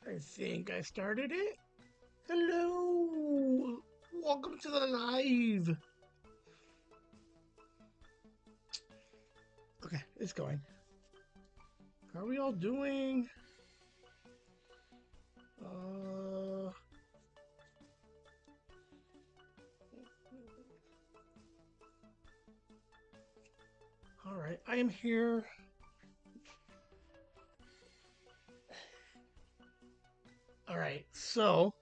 I think I started it. Hello! Welcome to the live! Okay, it's going. How are we all doing? Uh. Alright, I am here. Alright, so.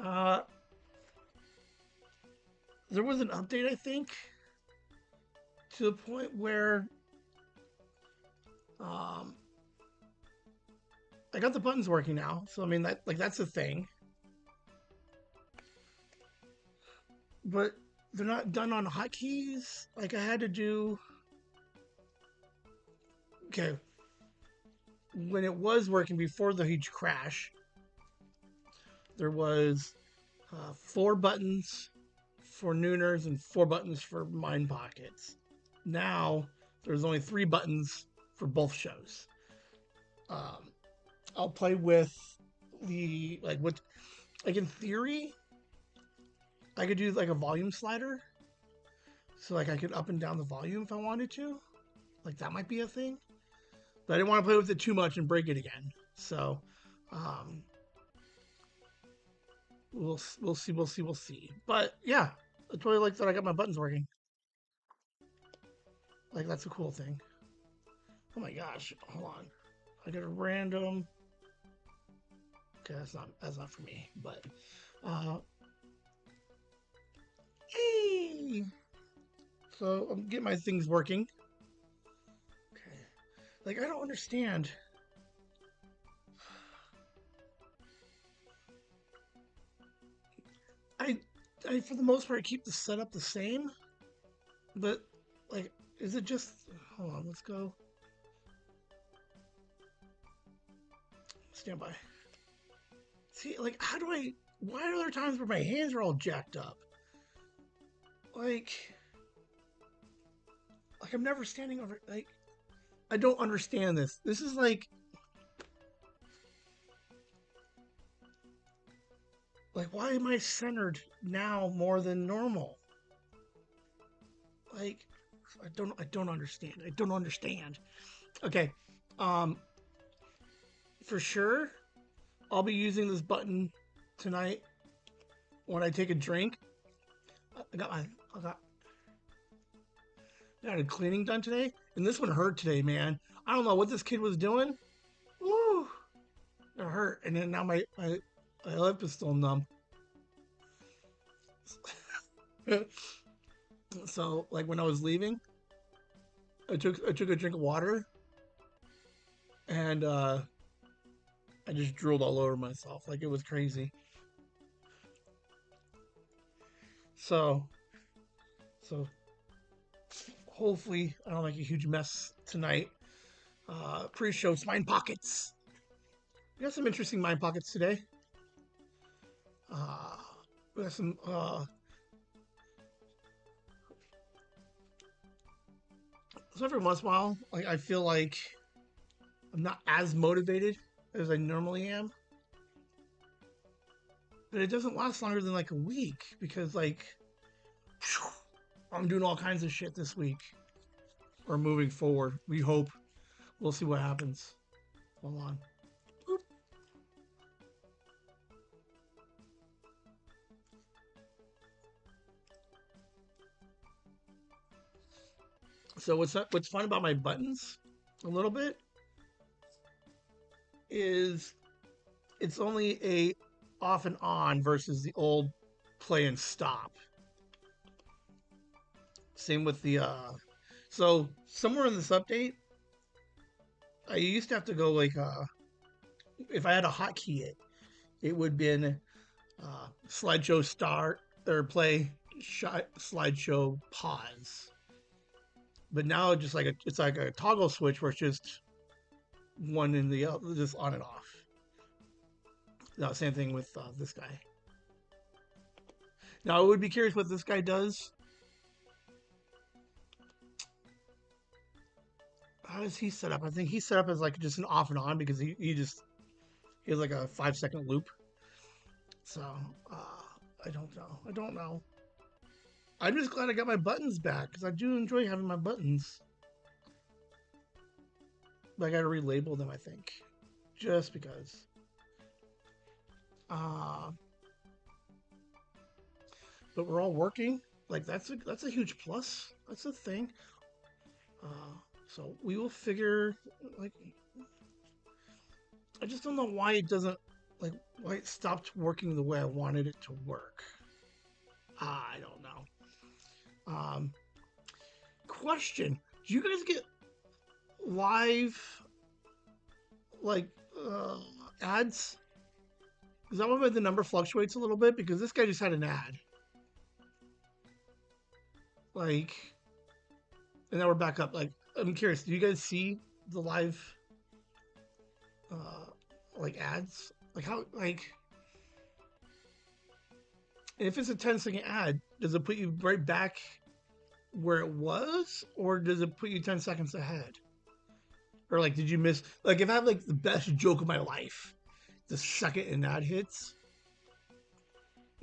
uh. There was an update, I think, to the point where. Um. I got the buttons working now, so I mean, that's a thing. But they're not done on hotkeys. Like, I had to do. Okay, when it was working before the huge crash, there was four buttons for Nooners and four buttons for Mind Pockets. Now there's only three buttons for both shows. Um, I'll play with the like in theory, I could do like a volume slider, so like I could up and down the volume if I wanted to. Like that might be a thing, but I didn't want to play with it too much and break it again. So um, we'll see. But yeah, I totally like that I got my buttons working. Like that's a cool thing. Oh my gosh, hold on. I got a random. Okay, that's not for me. But uh, hey, so I'm getting my things working. Okay, like I don't understand. I I for the most part keep the setup the same, but like, is it just? Hold on, let's go. Stand by. See, like, how do I? Why are there times where my hands are all jacked up? Like, I'm never standing over. Like, I don't understand this. This is like why am I centered now more than normal? Like, I don't understand. I don't understand. Okay, um, for sure, I'll be using this button tonight when I take a drink. I got my I got a cleaning done today, and this one hurt today, man. I don't know what this kid was doing. Woo, it hurt, and then now my lip is still numb. So like when I was leaving, I took a drink of water, and I just drooled all over myself. Like it was crazy. So so hopefully I don't make a huge mess tonight. Pre-show mind pockets. We got some interesting mind pockets today. Uh, we got some. So every once in a while, like I feel like I'm not as motivated as I normally am, but it doesn't last longer than like a week because like I'm doing all kinds of shit this week or moving forward. We hope. We'll see what happens. Hold on. Boop. So what's fun about my buttons a little bit is it's only a off and on versus the old play and stop. Same with the so somewhere in this update, I used to have to go like if I had a hotkey it would been slideshow start or play slideshow pause. But now it's like a toggle switch where it's just one in the other, just on and off. No, same thing with this guy. Now, I would be curious what this guy does. How is he set up? I think he's set up as like just an off and on because he has like a 5 second loop. So I don't know. I don't know. I'm just glad I got my buttons back because I do enjoy having my buttons. But I got to relabel them, I think, just because. Uh, but we're all working. Like that's a huge plus. That's a thing. So we will figure. Like I just don't know why it doesn't. Like why it stopped working the way I wanted it to work. I don't know. Question: do you guys get live like ads? Is that why the number fluctuates a little bit? Because this guy just had an ad. Like, and now we're back up. Like, I'm curious. Do you guys see the live uh like ads? Like how like if it's a 10-second ad, does it put you right back where it was, or does it put you 10 seconds ahead? Or like, did you miss? Like, if I have like the best joke of my life, the second an ad hits,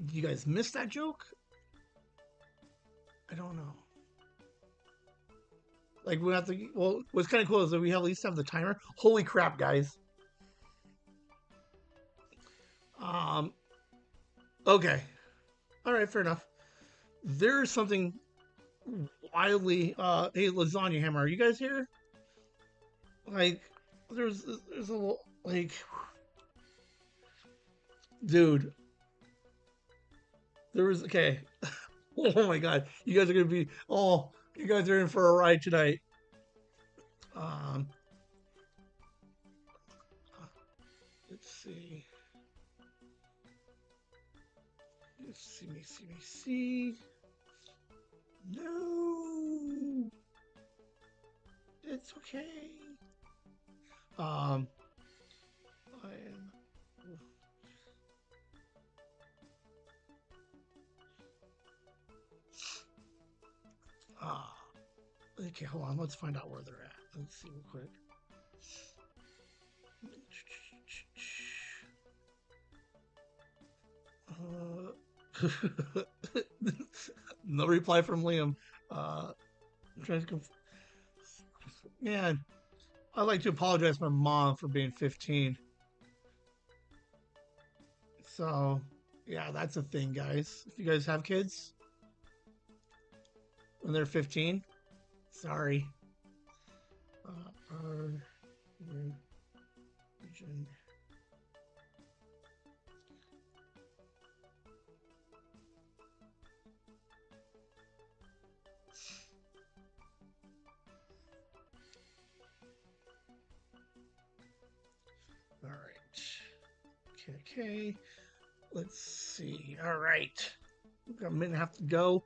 do you guys miss that joke? I don't know. Like we have to. Well, what's kind of cool is that we at least have the timer. Holy crap, guys! Um. Okay. All right. Fair enough. There's something wildly. Hey, lasagna hammer, are you guys here? Like, there's a little like, dude. There was okay. Oh my god, you guys are gonna be. Oh, you guys are in for a ride tonight. Um. Let's see. See. No, it's okay. Um, I am. Ah, okay. Hold on. Let's find out where they're at. Let's see real quick. No reply from Liam. I'm trying to man, I'd like to apologize to my mom for being 15. So, yeah, that's a thing, guys. If you guys have kids when they're 15, sorry. Our region. All right. Okay. Let's see. All right. We've got a minute and a half to go.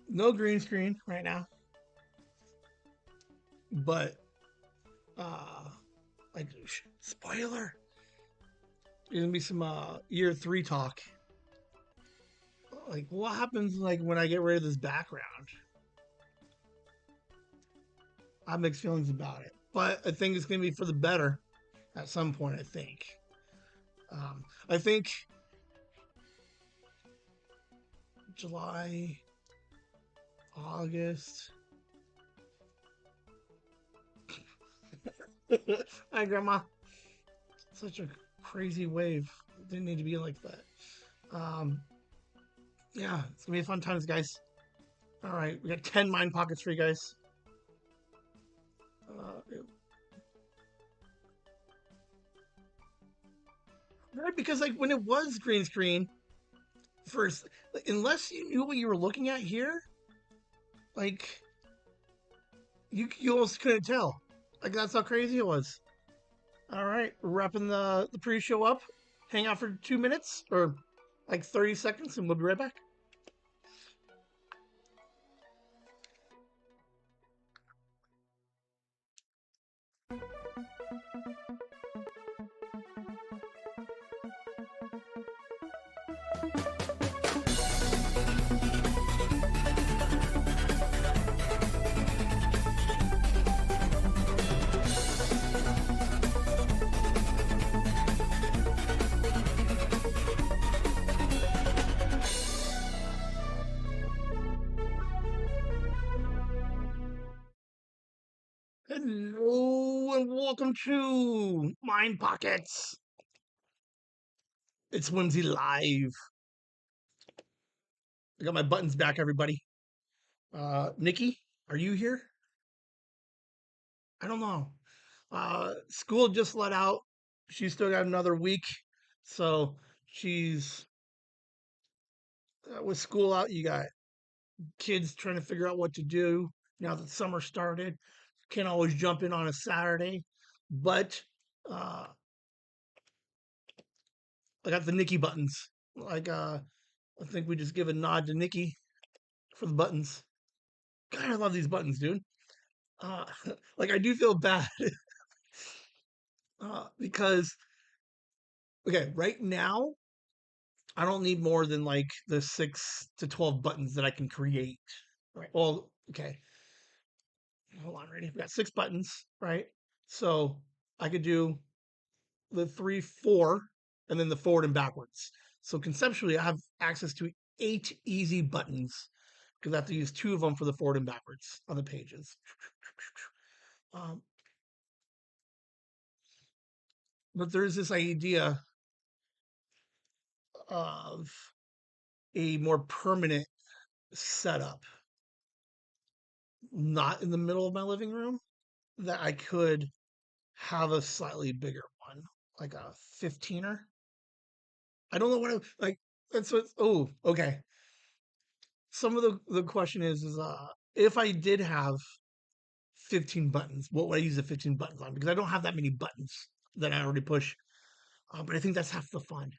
No green screen right now, but uh, like spoiler, there's gonna be some year 3 talk. Like, what happens like when I get rid of this background? I have mixed feelings about it, but I think it's gonna be for the better at some point. I think July, August. Hi, Grandma. Such a crazy wave. It didn't need to be like that. Um, yeah, it's gonna be fun times, guys. All right, we got 10 mine pockets for you guys. Uh, right, because like when it was green screen first, unless you knew what you were looking at here, like you almost couldn't tell. Like that's how crazy it was. All right, we're wrapping the pre-show up. Hang out for 2 minutes or like 30 seconds, and we'll be right back. Hello and welcome to Mind Pockets. It's Whimsy Live. I got my buttons back, everybody. Nikki, are you here? I don't know. School just let out. She's still got another week. So she's with school out. You got kids trying to figure out what to do now that summer started. Can't always jump in on a Saturday, but uh, I got the Nikki buttons. I think we just give a nod to Nikki for the buttons. God, I love these buttons, dude. Uh, I do feel bad because okay, right now I don't need more than like the 6 to 12 buttons that I can create. Right. Well, okay. Hold on, ready? We got 6 buttons, right? So I could do the 3, 4, and then the forward and backwards. So conceptually, I have access to 8 easy buttons because I have to use 2 of them for the forward and backwards on the pages. Um, but there's this idea of a more permanent setup, not in the middle of my living room, that I could have a slightly bigger one, like a 15er. I don't know what I like. That's what. Oh, okay. Some of the question is if I did have 15 buttons, what would I use the 15 buttons on? Because I don't have that many buttons that I already push. But I think that's half the fun.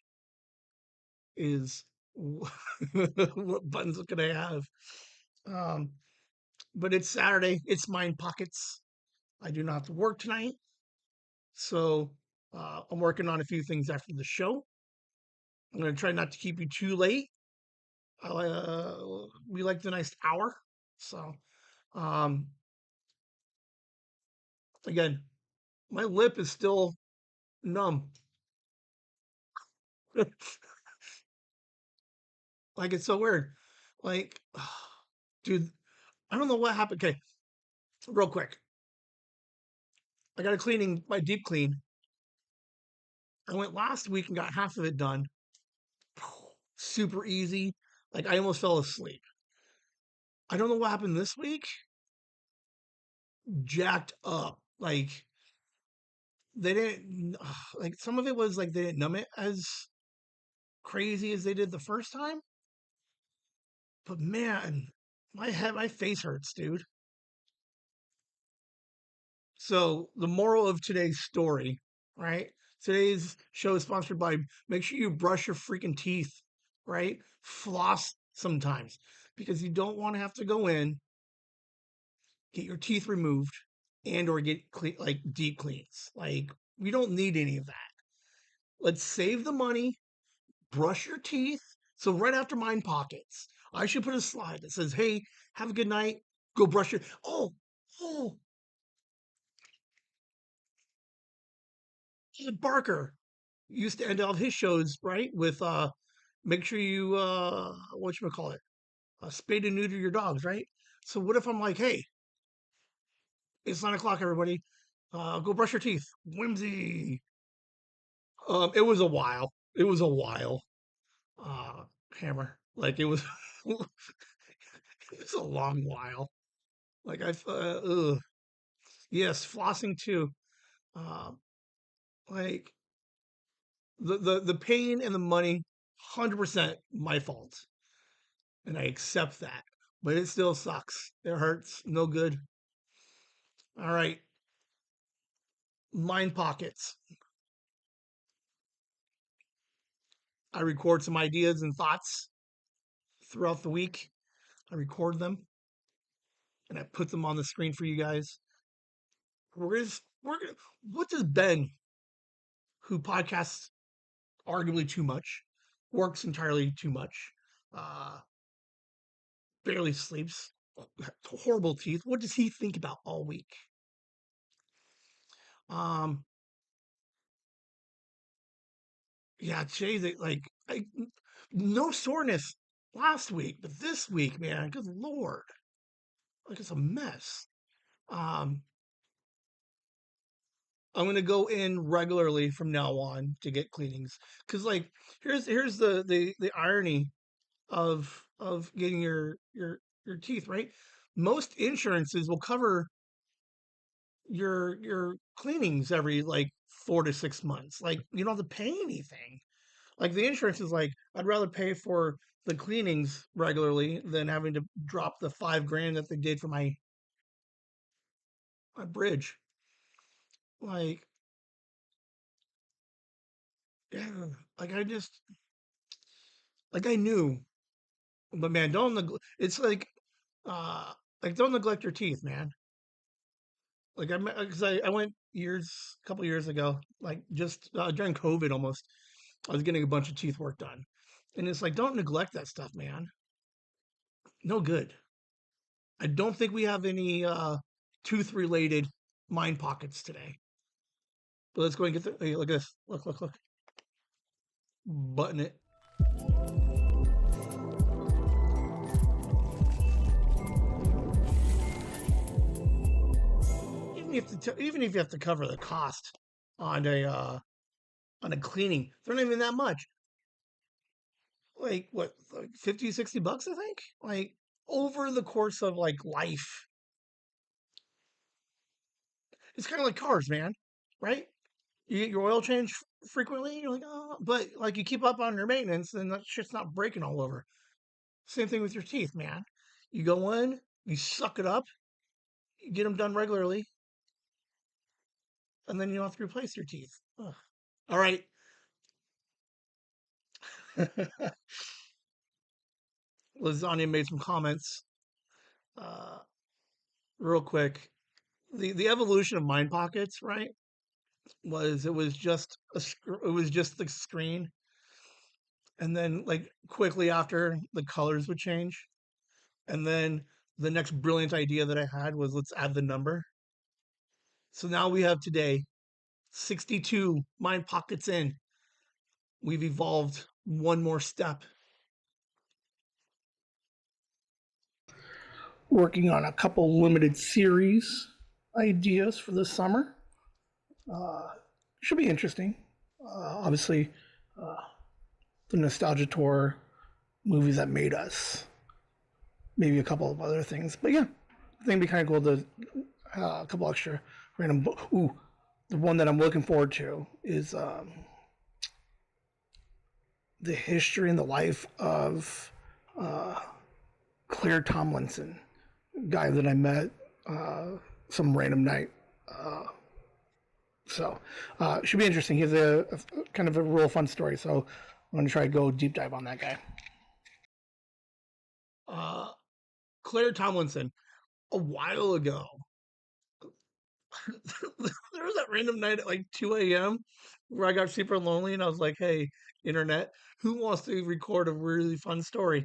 Is what buttons can I have? Um, but it's Saturday. It's Mind Pockets. I do not have to work tonight, so I'm working on a few things after the show. I'm going to try not to keep you too late. We like the nice hour, so um, again, my lip is still numb. Like it's so weird. Like, dude, I don't know what happened. Okay, real quick, I got a cleaning, my deep clean. I went last week and got half of it done. Super easy. Like I almost fell asleep. I don't know what happened this week. Jacked up. Like they didn't like some of it was like they didn't numb it as crazy as they did the first time. But man, my face hurts, dude. So the moral of today's story, right? Today's show is sponsored by make sure you brush your freaking teeth, right? Floss sometimes because you don't want to have to go in, get your teeth removed, and or get like deep cleans. Like we don't need any of that. Let's save the money, brush your teeth. So right after Mind Pockets, I should put a slide that says, "Hey, have a good night. Go brush your." Oh, Barker used to end all his shows right with make sure you what you call it, spay and neuter your dogs, right? So what if I'm like, hey, it's 9 o'clock, everybody, go brush your teeth, Whimsy. It was a while. It was a while. Uh, Hammer, like it was, it was a long while. Like yes, flossing too. Um, like the pain and the money, 100% my fault. And I accept that. But it still sucks. It hurts. No good. All right. Mind pockets. I record some ideas and thoughts throughout the week. I record them and I put them on the screen for you guys. We're what does Ben, who podcasts arguably too much, works entirely too much, uh, barely sleeps, horrible teeth. What does he think about all week? Um, yeah, Jay, no soreness last week, but this week, man, good lord, like it's a mess. Um, I'm gonna go in regularly from now on to get cleanings because, like, here's the irony of getting your teeth right. Most insurances will cover your cleanings every like 4 to 6 months. Like you don't have to pay anything. Like the insurance is like, I'd rather pay for the cleanings regularly than having to drop the 5 grand that they did for my bridge. Like, yeah, like I just like I knew, but man, don't it's uh don't neglect your teeth, man. Like because I went a couple years ago, like just during COVID almost. I was getting a bunch of teeth work done, and it's like don't neglect that stuff, man. No good. I don't think we have any tooth related mind pockets today. But let's go and get the hey, look at this. Look. Button it. Even if you have to cover the cost on a cleaning, they're not even that much. Like what, like 50, $60, I think. Like over the course of like life, it's kind of like cars, man. Right? You get your oil change frequently. You're like, oh, but like you keep up on your maintenance, and that shit's not breaking all over. Same thing with your teeth, man. You go in, you suck it up, you get them done regularly, and then you don't have to replace your teeth. Ugh. All right. Lasagna made some comments uh, real quick. The evolution of mind pockets, right? Was it was just it was just the screen, and then like quickly after the colors would change, and then the next brilliant idea that I had was let's add the number. So now we have today 62 mind pockets in. We've evolved one more step. Working on a couple limited series ideas for this summer. Uh, Should be interesting. Obviously, uh, the nostalgia tour, movies that made us, maybe a couple of other things. But yeah, I think it'd be kind of cool to a couple extra random. Ooh, the one that I'm looking forward to is the history and the life of uh, Claire Tomlinson, guy that I met some random night. Uh, should be interesting. He has a kind of a real fun story. So I'm going to try to go deep dive on that guy. Uh, Claire Tomlinson, a while ago, there was that random night at like 2 a.m. where I got super lonely and I was like, hey, internet, who wants to record a really fun story?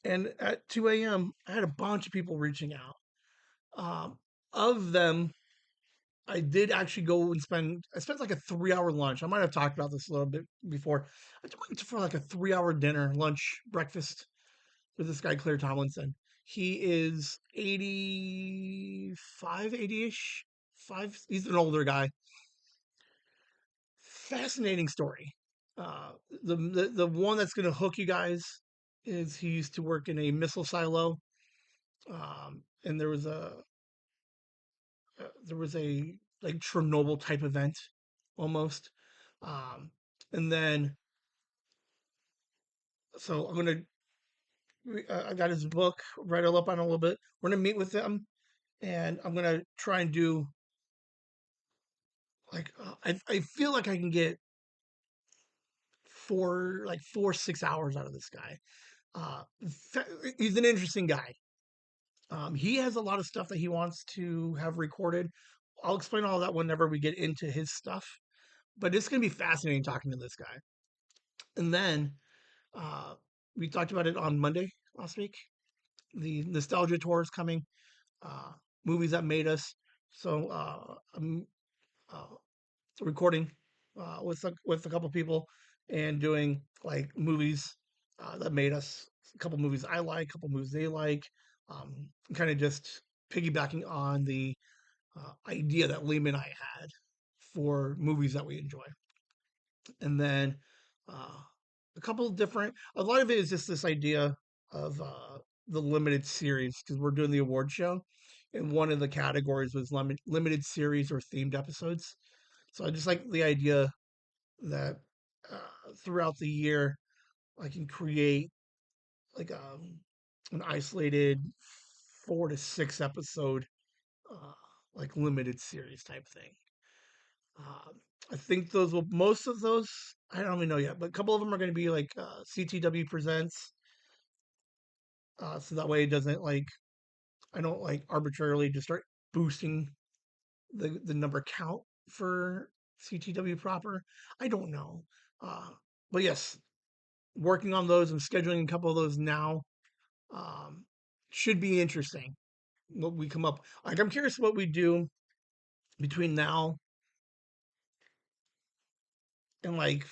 And at 2 a.m., I had a bunch of people reaching out. Um, of them, I did actually go and I spent like a 3 hour lunch. I might have talked about this a little bit before. I went for like a 3 hour dinner, lunch, breakfast with this guy, Claire Tomlinson. He is 85, 80-ish, five. He's an older guy. Fascinating story. The one that's going to hook you guys is he used to work in a missile silo, and there was a like Chernobyl type event almost. Um, and then so I'm gonna I got his book, read it up on a little bit. We're gonna meet with him, and I'm gonna try and do like I feel like I can get 4 6 hours out of this guy. Uh, he's an interesting guy. He has a lot of stuff that he wants to have recorded. I'll explain all that whenever we get into his stuff. But it's going to be fascinating talking to this guy. And then uh, we talked about it on Monday last week. The nostalgia tour is coming. Uh, Movies that made us. So I'm uh, recording with a couple people and doing like movies that made us. A couple movies I like, a couple movies they like. Kind of just piggybacking on the idea that Liam and I had for movies that we enjoy. And then uh, a couple of different, a lot of it is just this idea of the limited series because we're doing the award show. And one of the categories was limited series or themed episodes. So I just like the idea that throughout the year, I can create like an isolated 4 to 6 episode, uh, like limited series type thing. Uh, I think those will most of those I don't even know yet, but a couple of them are going to be like CTW presents, so that way it doesn't like I don't like arbitrarily just start boosting the number count for CTW proper. I don't know, uh, but yes, working on those and scheduling a couple of those now um, should be interesting. What we come up like, I'm curious what we do between now and like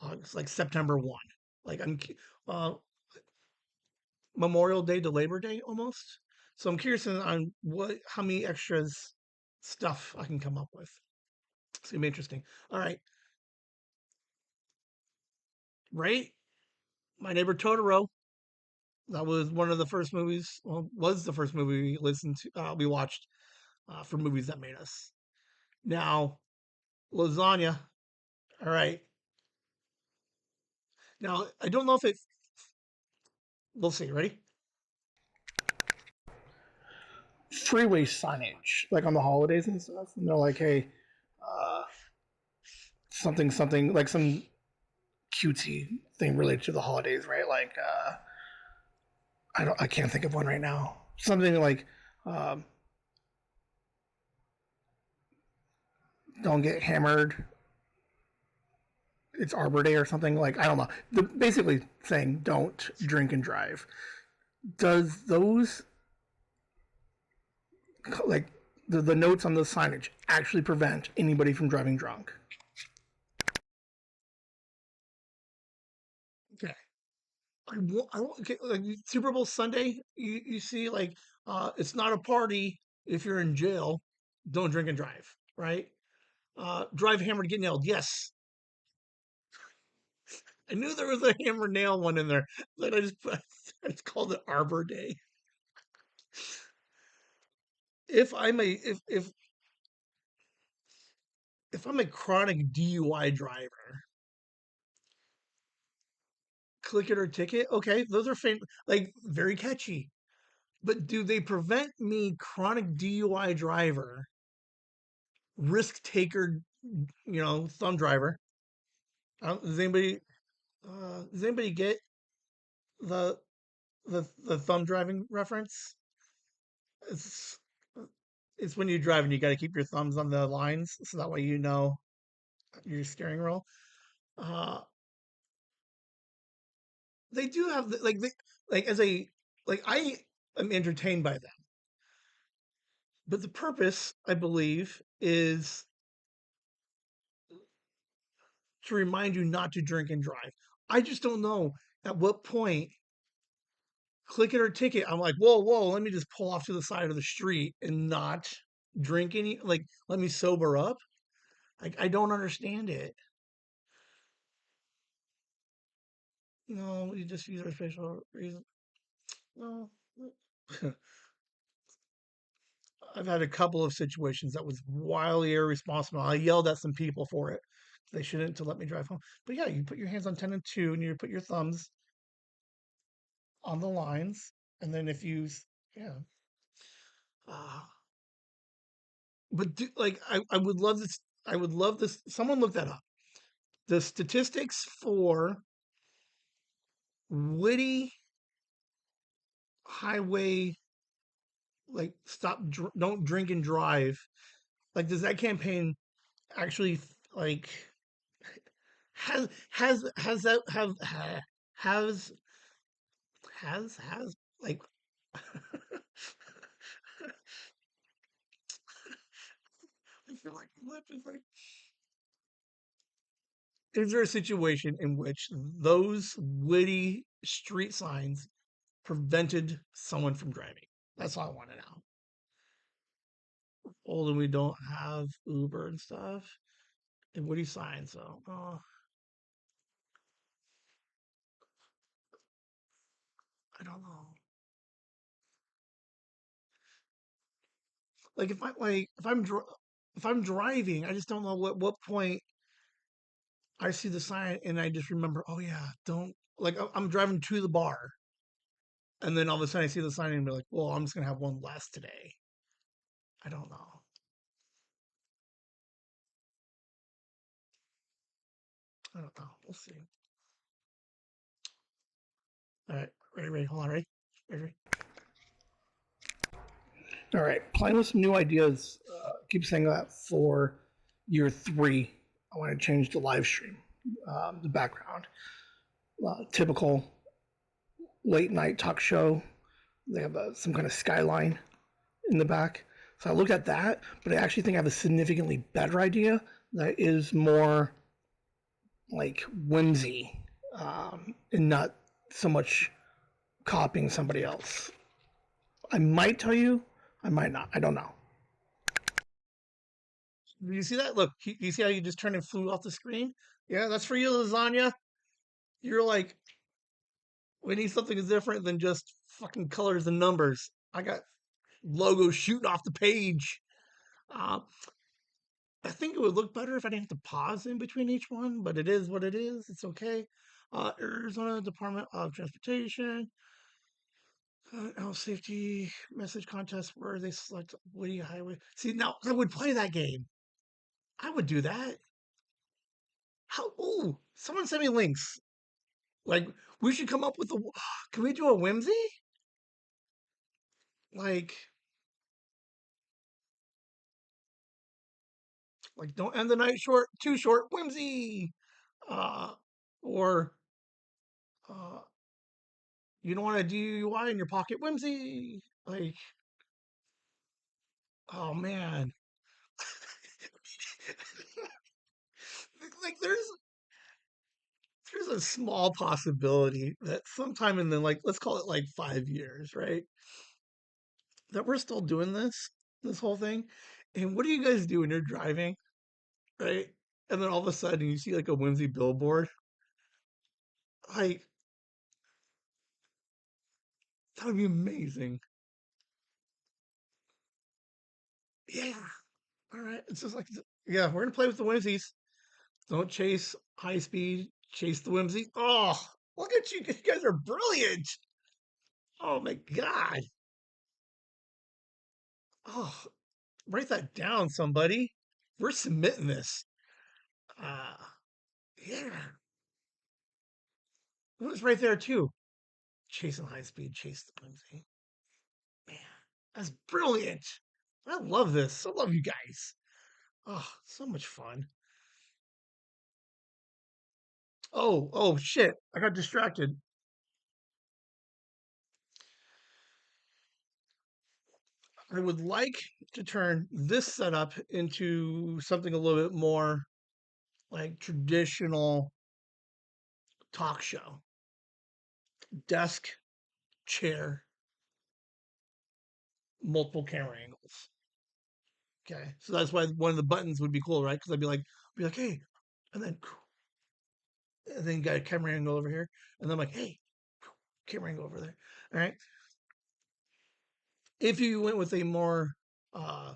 August, like September 1. Like uh, Memorial Day to Labor Day almost. So I'm curious on what how many extras stuff I can come up with. It's gonna be interesting. All right, right? My Neighbor Totoro. That was one of the first movies. Well, was the first movie we listened to. We watched for movies that made us. Now, lasagna. All right. Now I don't know if it. We'll see. Ready? Freeway signage, like on the holidays and stuff. And they're like, hey, uh, something, something, like some cutesy thing related to the holidays, right? Like, I can't think of one right now. Something like, um, don't get hammered. It's Arbor Day or something. Like, I don't know. Basically saying don't drink and drive. Does those like the notes on the signage actually prevent anybody from driving drunk? Okay. Okay, like Super Bowl Sunday, you see like it's not a party if you're in jail. Don't drink and drive, right? Drive hammered, get nailed. Yes, I knew there was a hammer nail one in there. Like I just put, I just called it Arbor Day. If I'm a if I'm a chronic DUI driver, click it or ticket. Okay, those are like very catchy. But do they prevent me, chronic DUI driver, risk taker, thumb driver? Does anybody get the the thumb driving reference? It's it's when you drive and you got to keep your thumbs on the lines so that way you know your steering wheel. Uh, they do have like as a like I am entertained by them, but the purpose I believe is to remind you not to drink and drive. I just don't know at what point click it or ticket. I'm like, whoa, let me just pull off to the side of the street and not drink any. Like, let me sober up. I don't understand it. No, you just use our special reason. No. I've had a couple of situations that was wildly irresponsible. I yelled at some people for it. They shouldn't to let me drive home. But yeah, you put your hands on 10 and 2 and you put your thumbs on the lines. And then if you, yeah. Uh, but like, I would love this. I would love this. Someone look that up. The statistics for witty highway, like don't drink and drive. Like, does that campaign actually like has that has has like I feel like my lip is like. Is there a situation in which those witty street signs prevented someone from driving? That's all I want to know. Old and we don't have Uber and stuff. And witty signs, so I don't know. Like if I'm driving, I just don't know what point I see the sign and I just remember, oh yeah, don't like I'm driving to the bar and then all of a sudden I see the sign and be like, well, I'm just gonna have one less today. I don't know. I don't know. We'll see. All right, ready, hold on, ready. All right, playing with some new ideas. Keep saying that for year 3. I want to change the live stream, the background. Typical late night talk show. They have some kind of skyline in the back. So I looked at that, but I actually think I have a significantly better idea that is more like whimsy and not so much copying somebody else. I might tell you, I might not. I don't know. Do you see that? Look, you see how you just turned and flew off the screen? Yeah, that's for you, lasagna. You're like, we need something that's different than just fucking colors and numbers. I got logos shooting off the page. Uh, I think it would look better if I didn't have to pause in between each one, but it is what it is. It's okay. Arizona Department of Transportation, health safety message contest where they select Woody Highway. See, now I would play that game. I would do that. How? Ooh, someone send me links. Like, we should come up with a. Can we do a whimsy? Like, don't end the night short, too short, whimsy. Uh, or uh, you don't want a DUI in your pocket, whimsy. Like, oh man, like there's a small possibility that sometime in the like let's call it like 5 years, right? That we're still doing this whole thing. And what do you guys do when you're driving, right? And then all of a sudden you see like a whimsy billboard. Like that would be amazing. Yeah. All right. It's just like yeah, we're gonna play with the whimsies. Don't chase high speed. Chase the whimsy. Oh, look at you! You guys are brilliant. Oh my god. Oh, write that down, somebody. We're submitting this. Uh, yeah. It was right there too. Chasing high speed. Chase the whimsy. Man, that's brilliant. I love this. I love you guys. Oh, so much fun. Oh, shit. I got distracted. I would like to turn this setup into something a little bit more like traditional talk show. Desk, chair, multiple camera angles. Okay. So that's why one of the buttons would be cool, right? Because I'd be like, hey, and then you got a camera angle over here. And then I'm like, hey, camera angle over there. All right. If you went with a more uh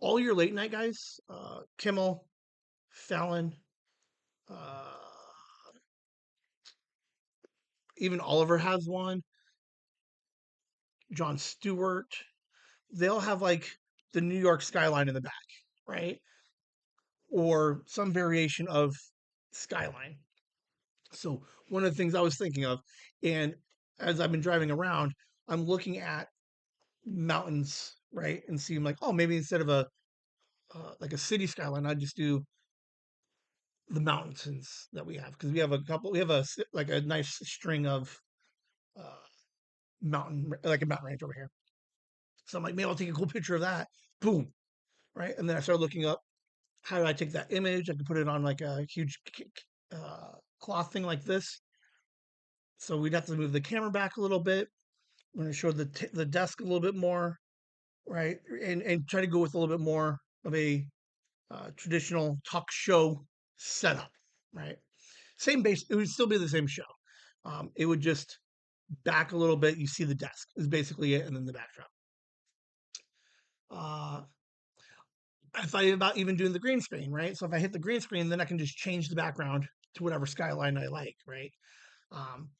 all your late night guys, Kimmel, Fallon, uh, even Oliver has one, John Stewart. They'll have like the New York skyline in the back, right? Or some variation of skyline. So, one of the things I was thinking of, and as I've been driving around, I'm looking at mountains, right? And seeing like, oh, maybe instead of a like a city skyline, I just do the mountains that we have, because we have a couple. We have like a nice string of uh, like a mountain range over here. So I'm like, maybe I'll take a cool picture of that. Boom, right? And then I started looking up how do I take that image. I could put it on like a huge cloth thing like this. So we'd have to move the camera back a little bit. I'm going to show the desk a little bit more, right? And try to go with a little bit more of a traditional talk show setup, right? Same base, it would still be the same show. It would just back a little bit. You see the desk is basically it, and then the backdrop. Uh, I thought about even doing the green screen, right? So if I hit the green screen, then I can just change the background to whatever skyline I like, right? Um,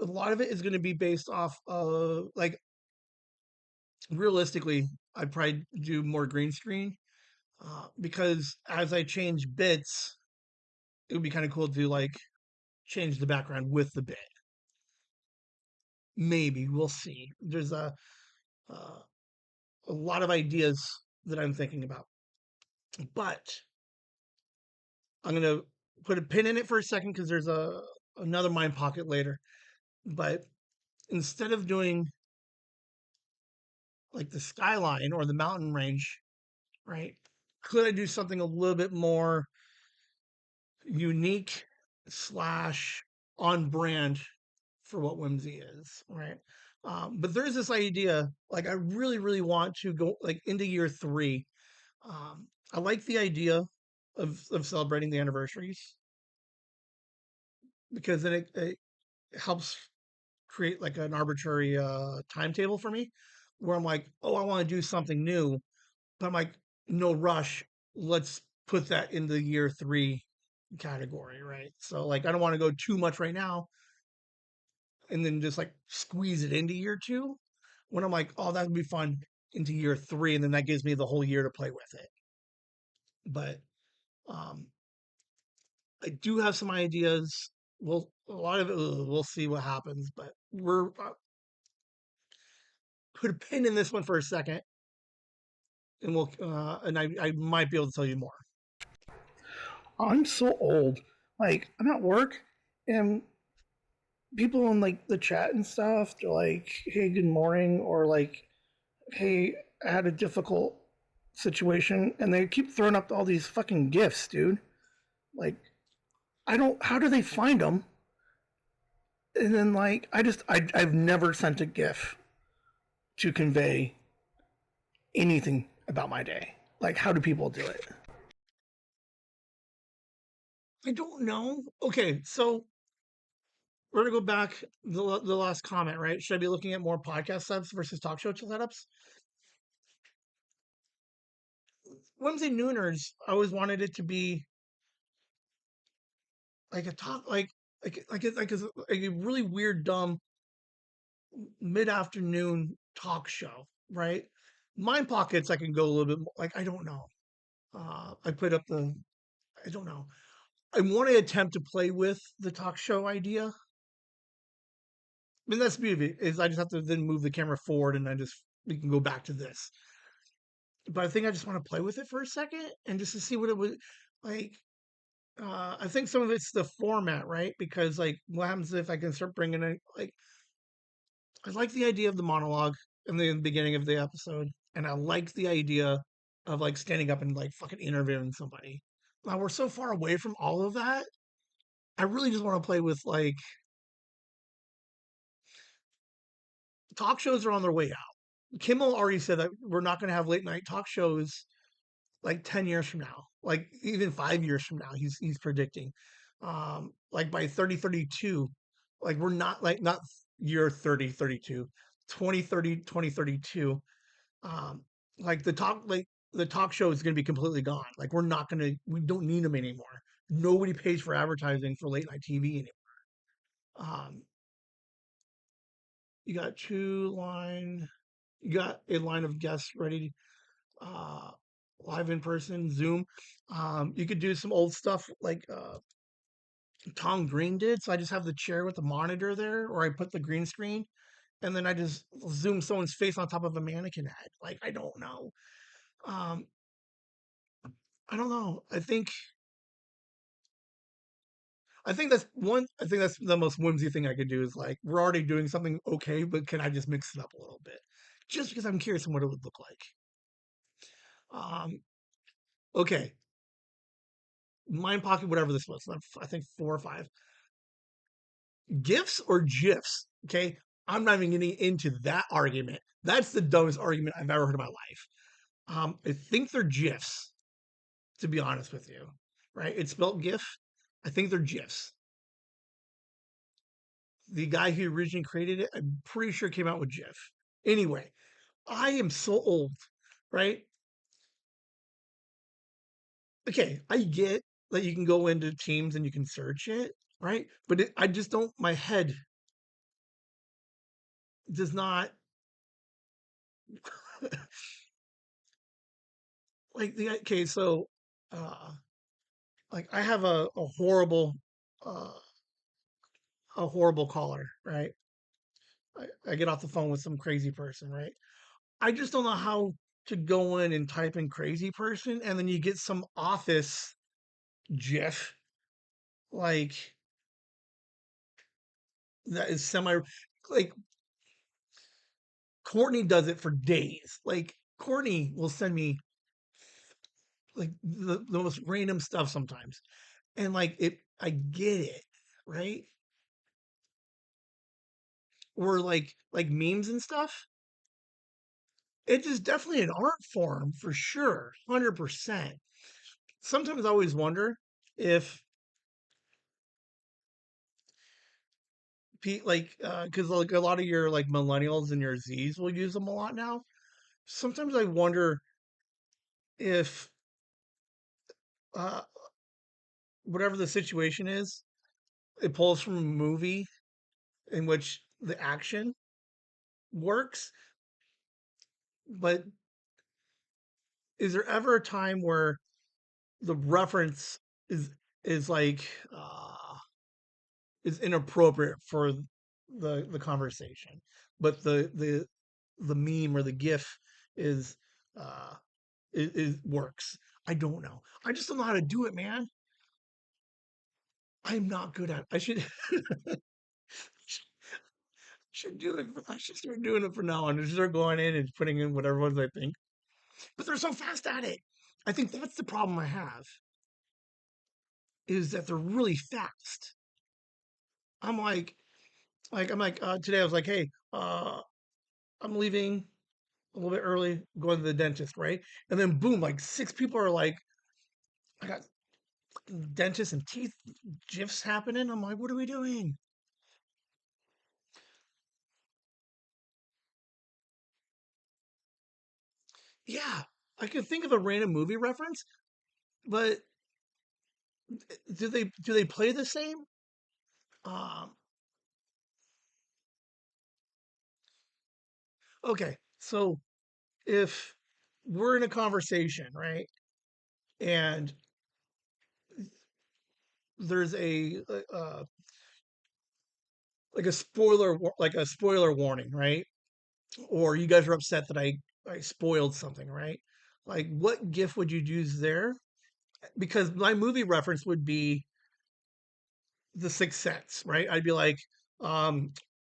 a lot of it is going to be based off of like realistically, I'd probably do more green screen because as I change bits, it would be kind of cool to like change the background with the bit. Maybe we'll see. There's uh, a lot of ideas that I'm thinking about, but I'm gonna put a pin in it for a second because there's another mind pocket later. But instead of doing like the skyline or the mountain range, right? Could I do something a little bit more unique slash on brand for what Whimsy is, right? But there's this idea, like I really, really want to go like into year three. I like the idea of celebrating the anniversaries because then it helps create like an arbitrary timetable for me where I'm like, oh, I want to do something new, but I'm like, no rush. Let's put that in the year three category, right? So like, I don't want to go too much right now, and then just like squeeze it into year two. When I'm like, oh, that would be fun into year three, and then that gives me the whole year to play with it. But um, I do have some ideas. Well, a lot of it, we'll see what happens. But we're put a pin in this one for a second, and I might be able to tell you more. I'm so old. Like I'm at work, and people in like the chat and stuff, they're like, "Hey, good morning," or like, "Hey, I had a difficult situation," and they keep throwing up all these fucking gifts, dude. Like, I don't. How do they find them? And then like, I've never sent a gif to convey anything about my day. Like, how do people do it? I don't know. Okay, so we're gonna go back the last comment, right? Should I be looking at more podcast setups versus talk show setups? Wednesday Nooners, I always wanted it to be like a talk, like a really weird, dumb mid afternoon talk show, right? Mind Pockets, I can go a little bit more, like I don't know. I put up the, I don't know. I want to attempt to play with the talk show idea. I mean, that's the beauty of it, is I just have to then move the camera forward and we can go back to this. But I think I just want to play with it for a second and just to see what it would like. I think some of it's the format, right? Because like, what happens if I can start bringing in like, I like the idea of the monologue in the beginning of the episode, and I like the idea of like standing up and like fucking interviewing somebody. Now we're so far away from all of that. I really just want to play with like talk shows are on their way out. Kimmel already said that we're not going to have late night talk shows like 10 years from now, like even 5 years from now. He's predicting, like by 3032, like we're not like not year 3032, 2030 2032. Um, like the talk show is going to be completely gone. Like we don't need them anymore. Nobody pays for advertising for late night TV anymore. Um, you got you got a line of guests ready, uh, live in person, Zoom. You could do some old stuff like Tom Green did. So I just have the chair with the monitor there, or I put the green screen, and then I just zoom someone's face on top of a mannequin head. Like I don't know. Um, I don't know. I think I think that's the most whimsy thing I could do is like we're already doing something okay, but can I just mix it up a little bit? Just because I'm curious on what it would look like. Um, okay, mind pocket, whatever this was. I think four or five gifs or gifs. Okay, I'm not even getting into that argument. That's the dumbest argument I've ever heard in my life. I think they're gifs, to be honest with you. Right? It's spelled GIF. I think they're GIFs. The guy who originally created it, I'm pretty sure came out with GIF. Anyway, I am so old, right? Okay, I get that you can go into Teams and you can search it, right? But I just don't. My head does not like the. Okay, so uh, like I have uh, a horrible caller, right? I get off the phone with some crazy person, right? I just don't know how to go in and type in crazy person, and then you get some office GIF like that is semi like Courtney does it for days. Like Courtney will send me like the most random stuff sometimes, and like it, I get it, right? Or like memes and stuff. It is definitely an art form for sure, 100%. Sometimes I always wonder if like because like a lot of your like millennials and your Z's will use them a lot now. Sometimes I wonder if uh whatever the situation is, it pulls from a movie in which the action works, but is there ever a time where the reference is is like is inappropriate for the conversation, but the meme or the GIF is uh is works. I don't know. I just don't know how to do it, man. I'm not good at it. I should do it. I should start doing it from now on. Just start going in and putting in whatever ones I think. But they're so fast at it. I think that's the problem I have is that they're really fast. I'm like today I was like, hey, I'm leaving a little bit early, going to the dentist, right? And then boom, like six people are like, I got dentist and teeth gifs happening. I'm like, what are we doing? Yeah, I could think of a random movie reference, but do they play the same? Um, okay, so if we're in a conversation, right, and there's like a like a spoiler warning, right? Or you guys are upset that I spoiled something, right? Like, what GIF would you use there? Because my movie reference would be The Sixth Sense, right? I'd be like, um,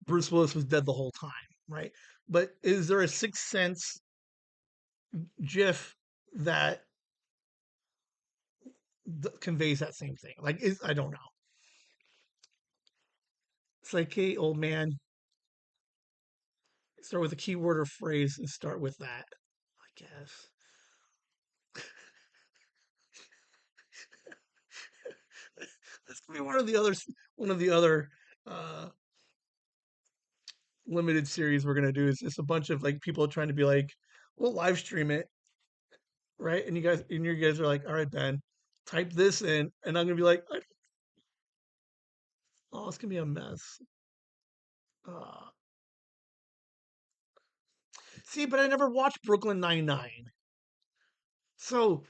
Bruce Willis was dead the whole time, right? But is there a Sixth Sense GIF that conveys that same thing? Like, I don't know. It's like, hey, old man, start with a keyword or phrase and start with that. I guess that's gonna be one of the other uh, limited series we're gonna do. Is just a bunch of like people trying to be like, we'll live stream it, right? And you guys are like, all right, Ben, type this in, and I'm gonna be like, oh, it's gonna be a mess. Uh, See, but I never watched Brooklyn Nine-Nine, so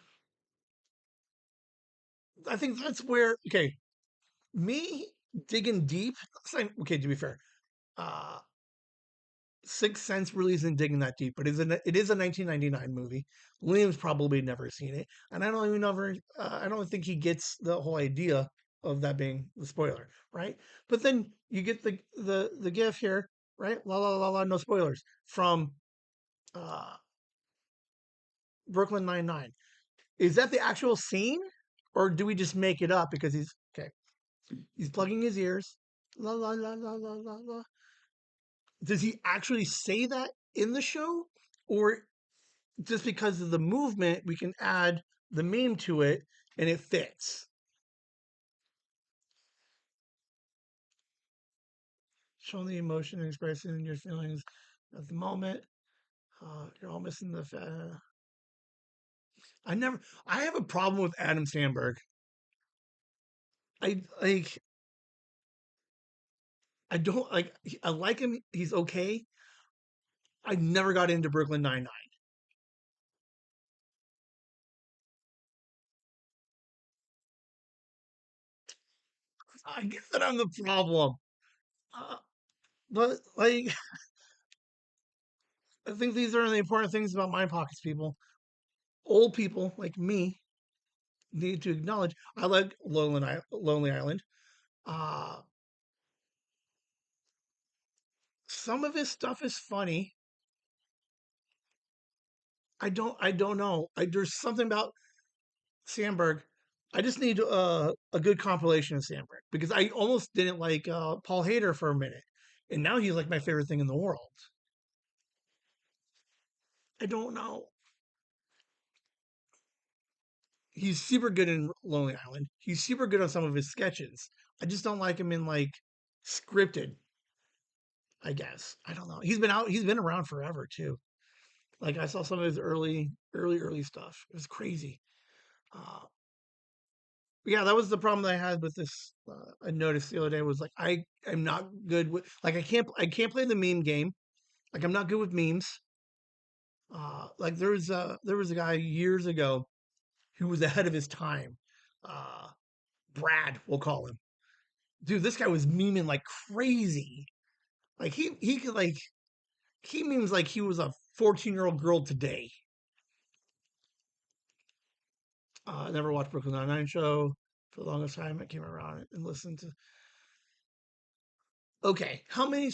I think that's where okay, me digging deep. Okay, to be fair, uh, Sixth Sense really isn't digging that deep, but it is a 1999 movie. William's probably never seen it, and I don't even know. I don't think he gets the whole idea of that being the spoiler, right? But then you get the gif here, right? La la la la, no spoilers from uh, Brooklyn Nine Nine. Is that the actual scene, or do we just make it up because he's okay? He's plugging his ears. La la la la la la la. Does he actually say that in the show, or just because of the movement, we can add the meme to it and it fits? Showing the emotion and expressing your feelings at the moment. You're all missing the. I never. I have a problem with Adam Sandberg. I like. I don't like. I like him. He's okay. I never got into Brooklyn Nine Nine. I guess that I'm the problem. Uh, but like, I think these are the important things about my pockets. People, old people like me, need to acknowledge. I like Lonely Island. Uh, some of his stuff is funny. I don't know. There's something about Sandberg. I just need a good compilation of Sandberg because I almost didn't like Paul Hader for a minute, and now he's like my favorite thing in the world. I don't know. He's super good in Lonely Island. He's super good on some of his sketches. I just don't like him in like scripted. I guess I don't know. He's been out. He's been around forever too. Like I saw some of his early stuff. It was crazy. Uh, yeah, that was the problem that I had with this. I noticed the other day was like I am not good with like I can't play the meme game. Like I'm not good with memes. Like there was a guy years ago who was ahead of his time. Uh, Brad, we'll call him. Dude, this guy was memeing like crazy. Like he could like he memes like he was a 14-year-old girl today. I never watched Brooklyn Nine-Nine show for the longest time. I came around and listened to. Okay, how many?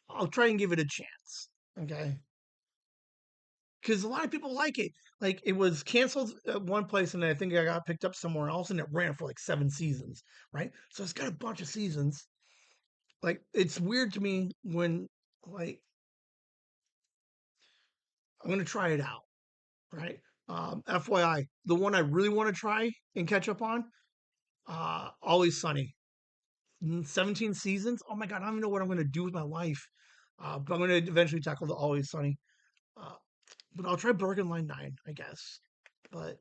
I'll try and give it a chance. Okay, because a lot of people like it. Like it was canceled at one place, and I think I got picked up somewhere else, and it ran for like 7 seasons. Right, so it's got a bunch of seasons. Like it's weird to me when like I'm gonna try it out. Right. FYI, the one I really want to try and catch up on, Always Sunny. 17 seasons. Oh my god, I don't even know what I'm gonna do with my life. But I'm gonna eventually tackle the Always Sunny. Uh, but I'll try Bergen Line 9, I guess. But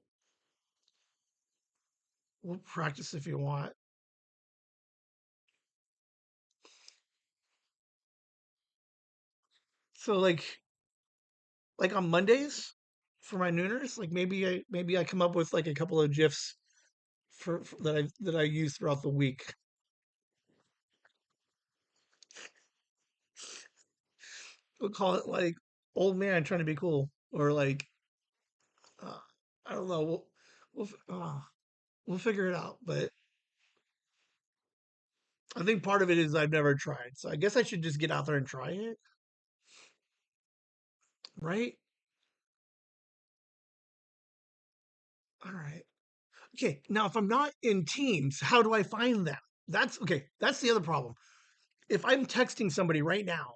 we'll practice if you want. So like on Mondays for my nooners, like maybe I come up with like a couple of gifs for that I use throughout the week. We'll call it like old man trying to be cool, or like uh, I don't know. We'll we'll figure it out. But I think part of it is I've never tried, so I guess I should just get out there and try it, right? All right. Okay. Now, if I'm not in Teams, how do I find them? That's okay. That's the other problem. If I'm texting somebody right now,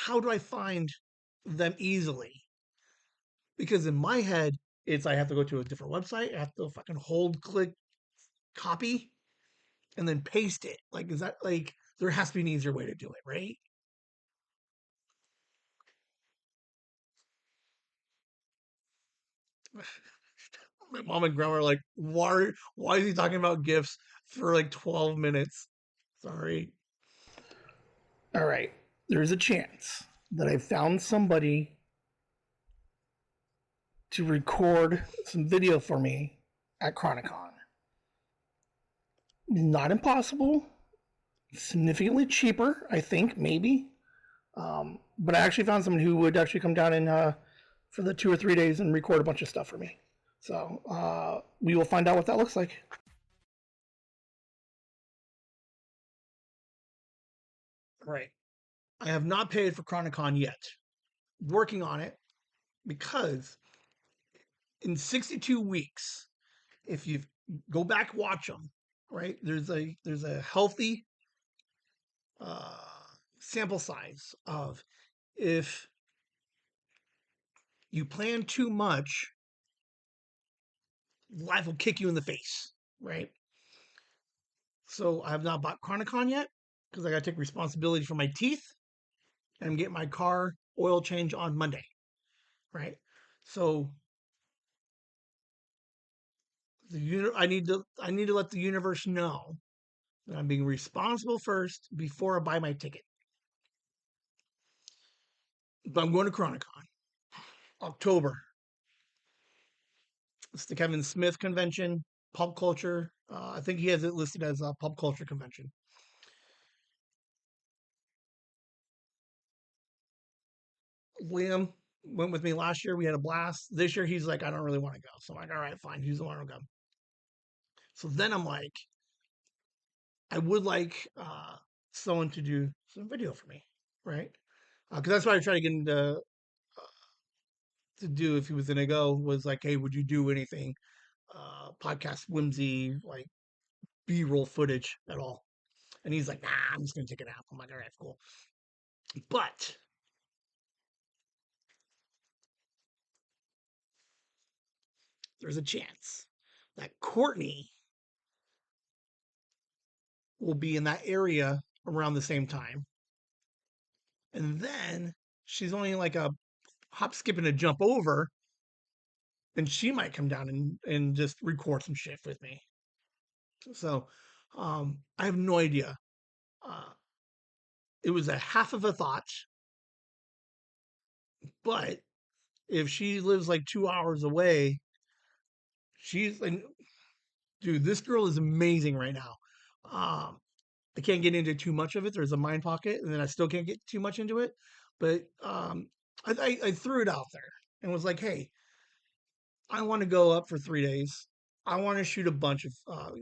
how do I find them easily? Because in my head, it's I have to go to a different website. I have to fucking hold, click, copy, and then paste it. Like, is that like there has to be an easier way to do it, right? My mom and grandma are like, why is he talking about gifts for like 12 minutes? Sorry. All right. There's a chance that I found somebody to record some video for me at Chronicon. Not impossible. Significantly cheaper, I think, maybe. But I actually found someone who would actually come down and for the 2 or 3 days and record a bunch of stuff for me. So we will find out what that looks like. All right. I have not paid for Chronicon yet. Working on it because in 62 weeks, if you go back watch them, right? There's a healthy uh, sample size of if you plan too much, life will kick you in the face, right? So I have not bought Chronicon yet because I got to take responsibility for my teeth and I'm getting my car oil change on Monday, right? So I need to let the universe know that I'm being responsible first before I buy my ticket. But I'm going to Chronicon October. It's the Kevin Smith convention, pop culture. I think he has it listed as a pop culture convention. Liam went with me last year. We had a blast. This year he's like, I don't really want to go. So I'm like, all right, fine. He's the one to go. So then I'm like, I would like someone to do some video for me, right? Because that's what I try to get him to do if he was going to go was like, hey, would you do anything podcast whimsy like B-roll footage at all? And he's like, nah, I'm just going to take a nap. I'm like, all right, cool. But there's a chance that Courtney will be in that area around the same time. And then she's only like a hop, skip, and a jump over, and she might come down and just record some shit with me. So I have no idea. Uh, it was a half of a thought, but if she lives like 2 hours away, she's like, dude, this girl is amazing right now. Um, I can't get into too much of it. There's a mind pocket, and then I still can't get too much into it. But I threw it out there and was like, hey, I want to go up for 3 days. I want to shoot a bunch of.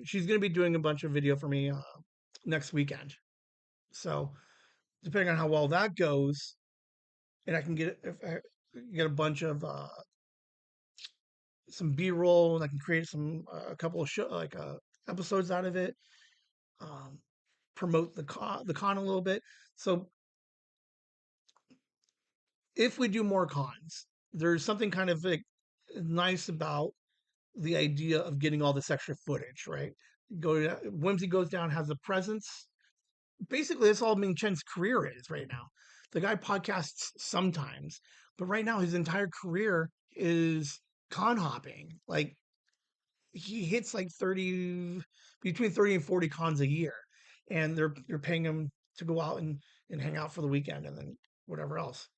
She's going to be doing a bunch of video for me next weekend. So depending on how well that goes, and I can get if I get a bunch of some B roll, and I can create some a couple of episodes out of it. Um, Promote the con a little bit. So if we do more cons, there's something kind of like nice about the idea of getting all this extra footage, right? Whimsy goes down, has a presence. Basically, that's all Ming Chen's career is right now. The guy podcasts sometimes, but right now his entire career is con hopping. Like he hits like 30, between 30 and 40 cons a year, and they're paying him to go out and hang out for the weekend and then whatever else.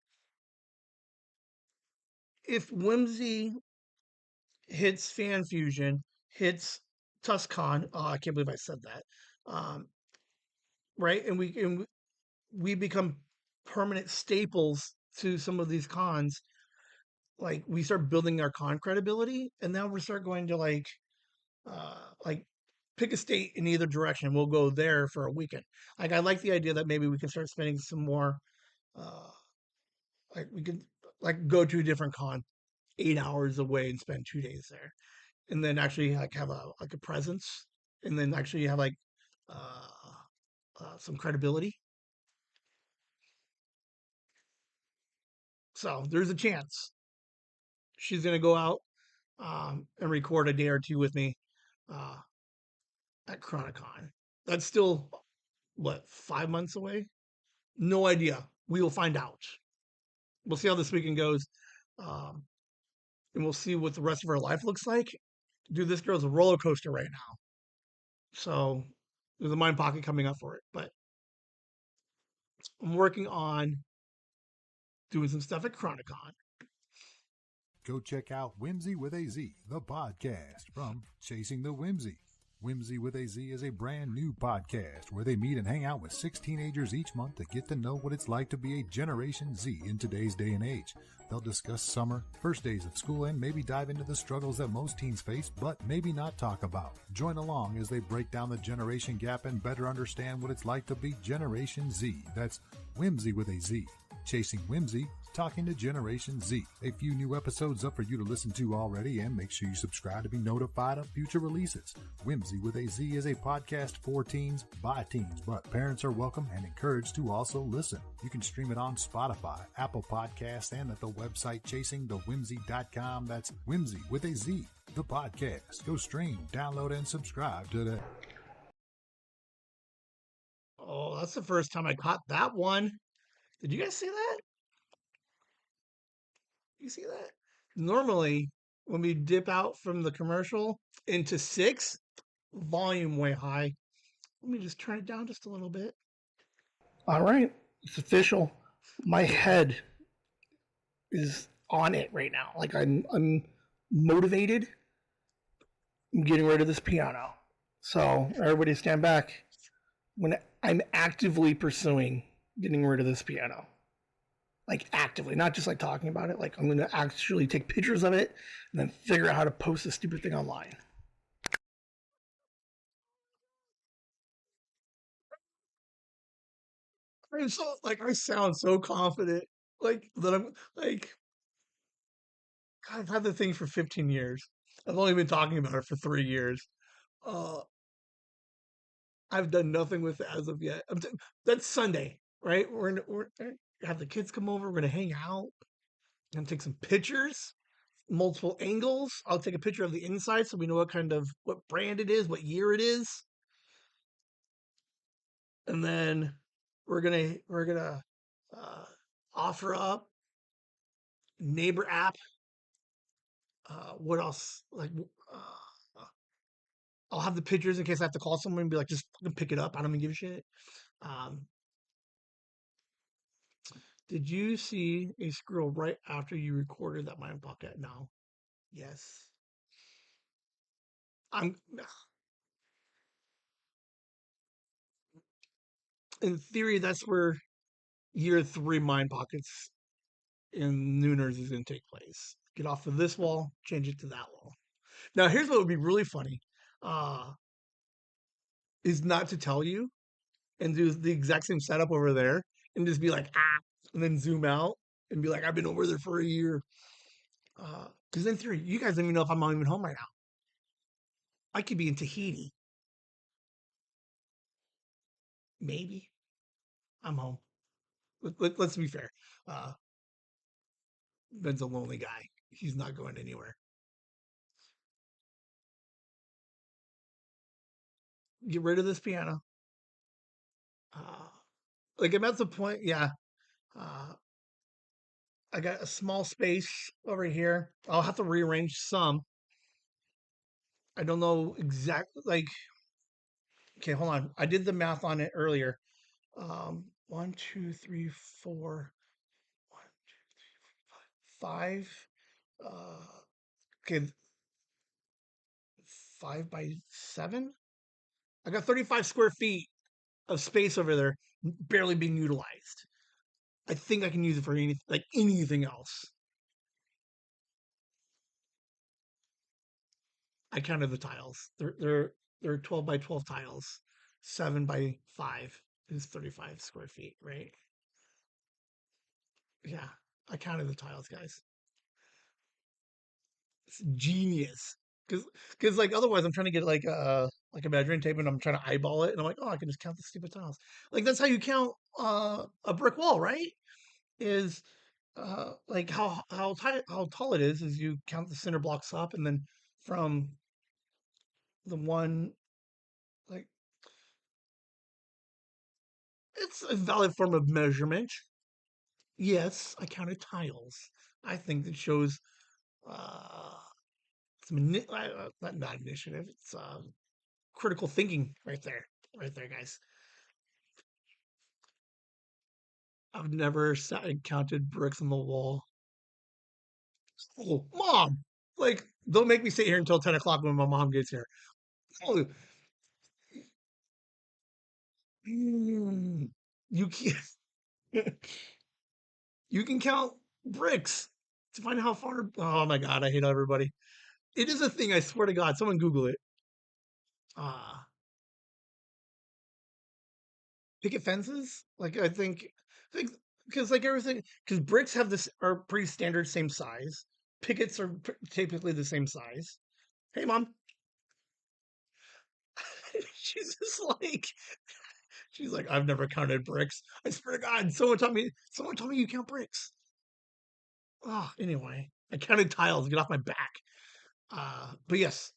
If Whimsy hits Fan Fusion, hits TuskCon. Oh, I can't believe I said that. Um, right, and we become permanent staples to some of these cons. Like we start building our con credibility, and now we start going to like pick a state in either direction. We'll go there for a weekend. Like I like the idea that maybe we can start spending some more. Uh, like we could like go to a different con 8 hours away and spend 2 days there and then actually like have a presence and then actually have like uh, some credibility. So there's a chance she's gonna go out and record a day or two with me uh, at Chronicon. That's still what 5 months away. No idea. We will find out. We'll see how this weekend goes, um, and we'll see what the rest of her life looks like. Dude, this girl's a roller coaster right now. So there's a mind pocket coming up for it, but I'm working on doing some stuff at Chronicon. Go check out Whimsy with a Z, the podcast from Chasing the Whimsy. Whimsy with a Z is a brand new podcast where they meet and hang out with 6 teenagers each month to get to know what it's like to be a Generation Z in today's day and age. They'll discuss summer, first days of school, and maybe dive into the struggles that most teens face, but maybe not talk about. Join along as they break down the generation gap and better understand what it's like to be Generation Z. That's Whimsy with a Z. Chasing Whimsy, talking to Generation Z. A few new episodes up for you to listen to already, and make sure you subscribe to be notified of future releases. Whimsy with a Z is a podcast for teens, by teens, but parents are welcome and encouraged to also listen. You can stream it on Spotify, Apple Podcasts, and at the website chasingthewhimsy.com. That's Whimsy with a Z, the podcast. Go stream, download, and subscribe today. Oh, that's the first time I caught that one. Did you guys see that? You see that? Normally, when we dip out from the commercial into 6, volume way high. Let me just turn it down just a little bit. All right, it's official. My head is on it right now. Like I'm motivated. I'm getting rid of this piano. So everybody stand back. When I'm actively pursuing getting rid of this piano. Like actively, not just like talking about it. Like I'm going to actually take pictures of it and then figure out how to post this stupid thing online. I'm so I sound so confident. Like that I'm like God, I've had the thing for 15 years. I've only been talking about it for 3 years. Uh I've done nothing with it as of yet. That's Sunday, right? We're have the kids come over. We're gonna hang out. I'm gonna take some pictures, multiple angles. I'll take a picture of the inside so we know what brand it is, what year it is, and then we're gonna uh, offer up neighbor app. What else? I'll have the pictures in case I have to call someone and be like, just fucking pick it up. I don't even give a shit. Um, did you see a squirrel right after you recorded that mind pocket? No. Yes. I'm in theory that's where year 3 mind pockets in Nooners is going to take place. Get off of this wall, change it to that wall. Now, here's what would be really funny: uh, is not to tell you and do the exact same setup over there and just be like, and then zoom out and be like, I've been over there for a year. Because in theory, you guys don't even know if I'm not even home right now. I could be in Tahiti. Maybe I'm home. Let's be fair. Uh, Ben's a lonely guy. He's not going anywhere. Get rid of this piano. Uh, I'm at the point, yeah. Uh, I got a small space over here. I'll have to rearrange some. I don't know exactly. Okay, hold on. I did the math on it earlier. 1, 2, 3, 4, 1, 2, 5. Okay, 5 by 7. I got 35 square feet of space over there, barely being utilized. I think I can use it for anything else. I counted the tiles. They're 12 by 12 tiles. 7 by 5 is 35 square feet, right? Yeah, I counted the tiles, guys. It's genius. Because otherwise I'm trying to get a measuring tape and I'm trying to eyeball it and I'm like, oh, I can just count the stupid tiles. Like that's how you count a brick wall, right? Is like how tall it is you count the center blocks up and then from the one like it's a valid form of measurement. Yes, I counted tiles. I think that shows uh, not initiative. It's critical thinking right there, guys. I've never sat and counted bricks on the wall. Oh, mom! Like, don't make me sit here until 10 o'clock when my mom gets here. Oh, You can you can count bricks to find how far. Oh my god, I hate everybody. It is a thing. I swear to God, someone Google it. Ah, picket fences. Like think because like everything, because bricks have this are pretty standard, same size. Pickets are typically the same size. Hey, mom. she's just like she's like I've never counted bricks. I swear to God, someone taught me. Someone told me you count bricks. Oh, anyway, I counted tiles. Get off my back. But yes,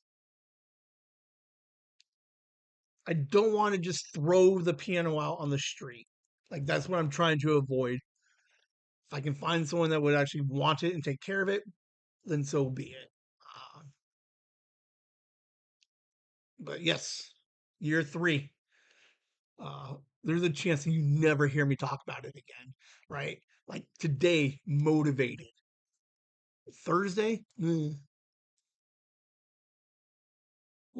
I don't want to just throw the piano out on the street. Like that's what I'm trying to avoid. If I can find someone that would actually want it and take care of it, then so be it. Uh, but yes, year three. Uh, there's a chance that you never hear me talk about it again, right? Like today, motivated. Thursday, we'll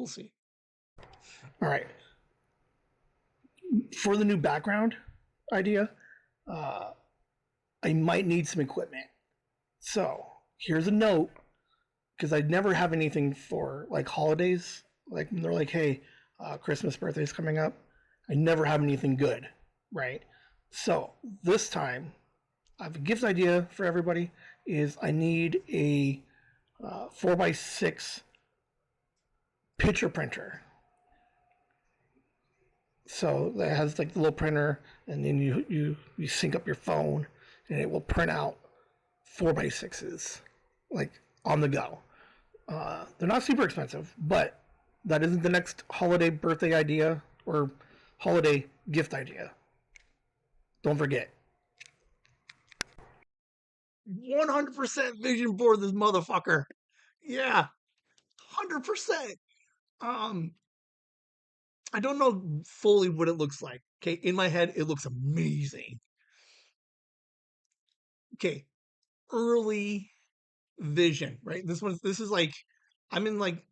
see. All right. For the new background idea, uh, I might need some equipment. So here's a note because I never have anything for like holidays. Like they're like, hey, Christmas, birthday's coming up. I never have anything good, right? So this time, I have a gift idea for everybody. Is I need a 4x6 picture printer. So that has like the little printer, and then you sync up your phone, and it will print out 4x6s, like on the go. They're not super expensive, but that isn't the next holiday birthday idea or holiday gift idea. Don't forget. 100% vision board this motherfucker. Yeah, 100%. Um, I don't know fully what it looks like. Okay, in my head, it looks amazing. Okay, early vision, right? This is like I'm in like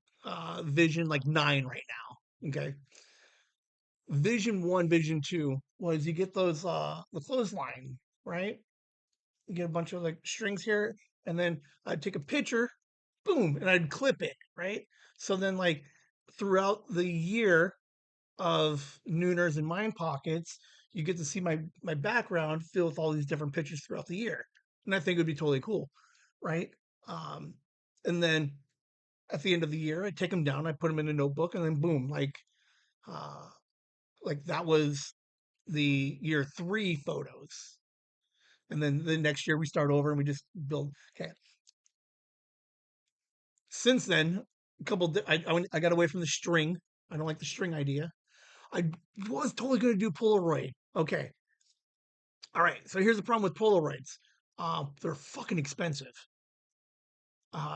vision like 9 right now. Okay. Vision 1, vision 2 was you get those the clothesline, right? You get a bunch of like strings here, and then I'd take a picture, boom, and I'd clip it, right? So then like throughout the year of Nooners and Mind Pockets, you get to see my background filled with all these different pictures throughout the year. And I think it would be totally cool, right? Um, and then at the end of the year, I take them down, I put them in a notebook, and then boom, uh, like that was the year 3 photos. And then the next year we start over and we just build. Okay. Since then, I got away from the string. I don't like the string idea. I was totally going to do Polaroid. Okay. All right. So here's the problem with Polaroids. They're fucking expensive.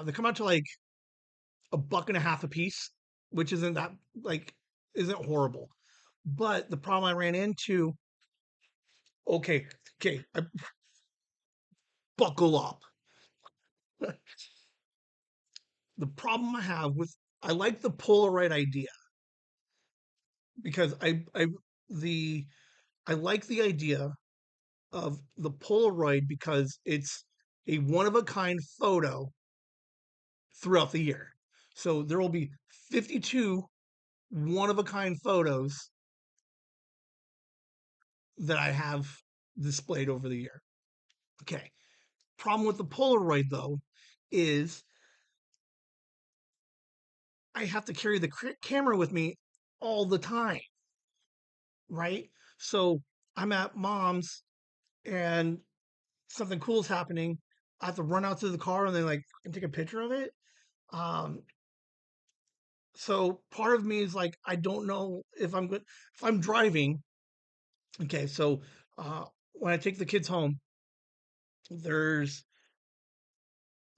They come out to like $1.50 a piece, which isn't that like isn't horrible. But the problem I ran into, okay, okay, buckle up. The problem I have with I like the Polaroid idea because the I like the idea of the Polaroid because it's a one of a kind photo throughout the year. So there will be 52 one of a kind photos that I have displayed over the year. Okay. Problem with the Polaroid though is I have to carry the camera with me all the time, right? So I'm at mom's and something cool is happening. I have to run out to the car and then like and take a picture of it. Um, so part of me is like, I don't know if I'm good if I'm driving. Okay, so uh, when I take the kids home, there's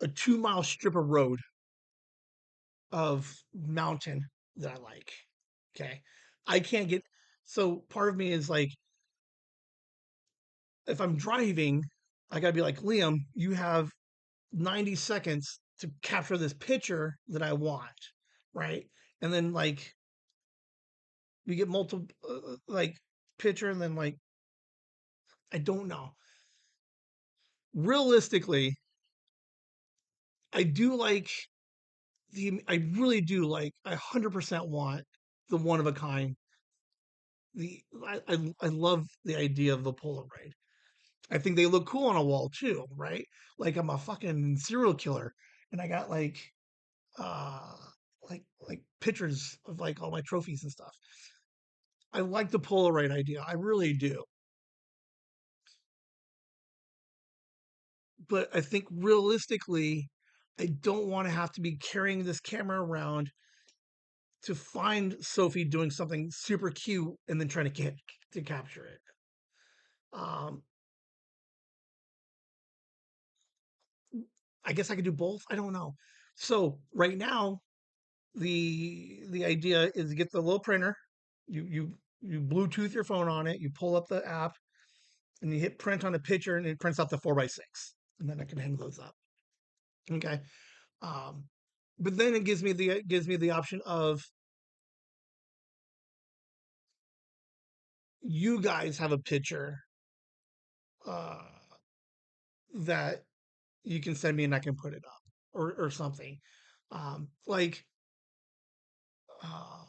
a 2 mile strip of road of mountain that I like. Okay, I can't get. So part of me is like, if I'm driving, I gotta be like Liam. You have 90 seconds to capture this picture that I want, right? And then like we get multiple like picture and then like I don't know. Realistically, I do like I really do like. I 100% want the one of a kind. I love the idea of the Polaroid. I think they look cool on a wall too, right? Like I'm a fucking serial killer, and I got uh like pictures of like all my trophies and stuff. I like the Polaroid idea. I really do. But I think realistically, I don't want to have to be carrying this camera around to find Sophie doing something super cute and then trying to capture it. Um, I guess I could do both. I don't know. So right now, the idea is to get the little printer. You Bluetooth your phone on it. You pull up the app and you hit print on a picture, and it prints out the 4x6, and then I can hang those up. Okay. Um, but then it gives me the option of you guys have a picture uh, that you can send me and I can put it up or something. Like, uh,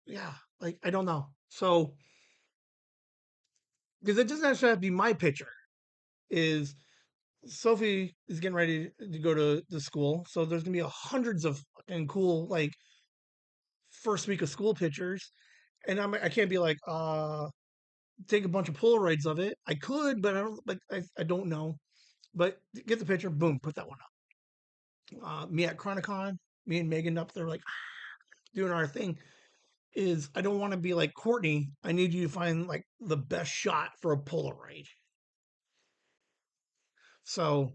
yeah, like, I don't know. So, because it doesn't actually have to be my picture, is Sophie is getting ready to go to the school. So there's going to be hundreds of fucking cool, like, first week of school pictures. And I can't be like, take a bunch of Polaroids of it. I could, but I don't, like, I don't know. But get the picture, boom, put that one up. Me at Chronicon, me and Megan up there, like, doing our thing. Is I don't want to be like Courtney. I need you to find like the best shot for a Polaroid. So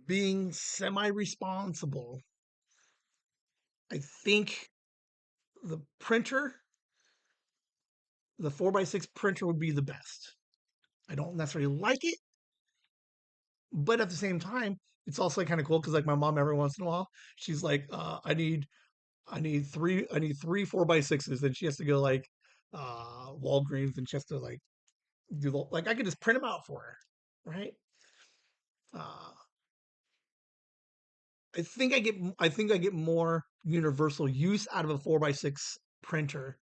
being semi-responsible, I think the printer, the 4x6 printer would be the best. I don't necessarily like it, but at the same time, it's also kind of cool because like my mom every once in a while, she's like, I need three 4x6s, and she has to go like Walgreens and she has to like do the like I could just print them out for her, right? Uh, I think I get more universal use out of a 4x6 printer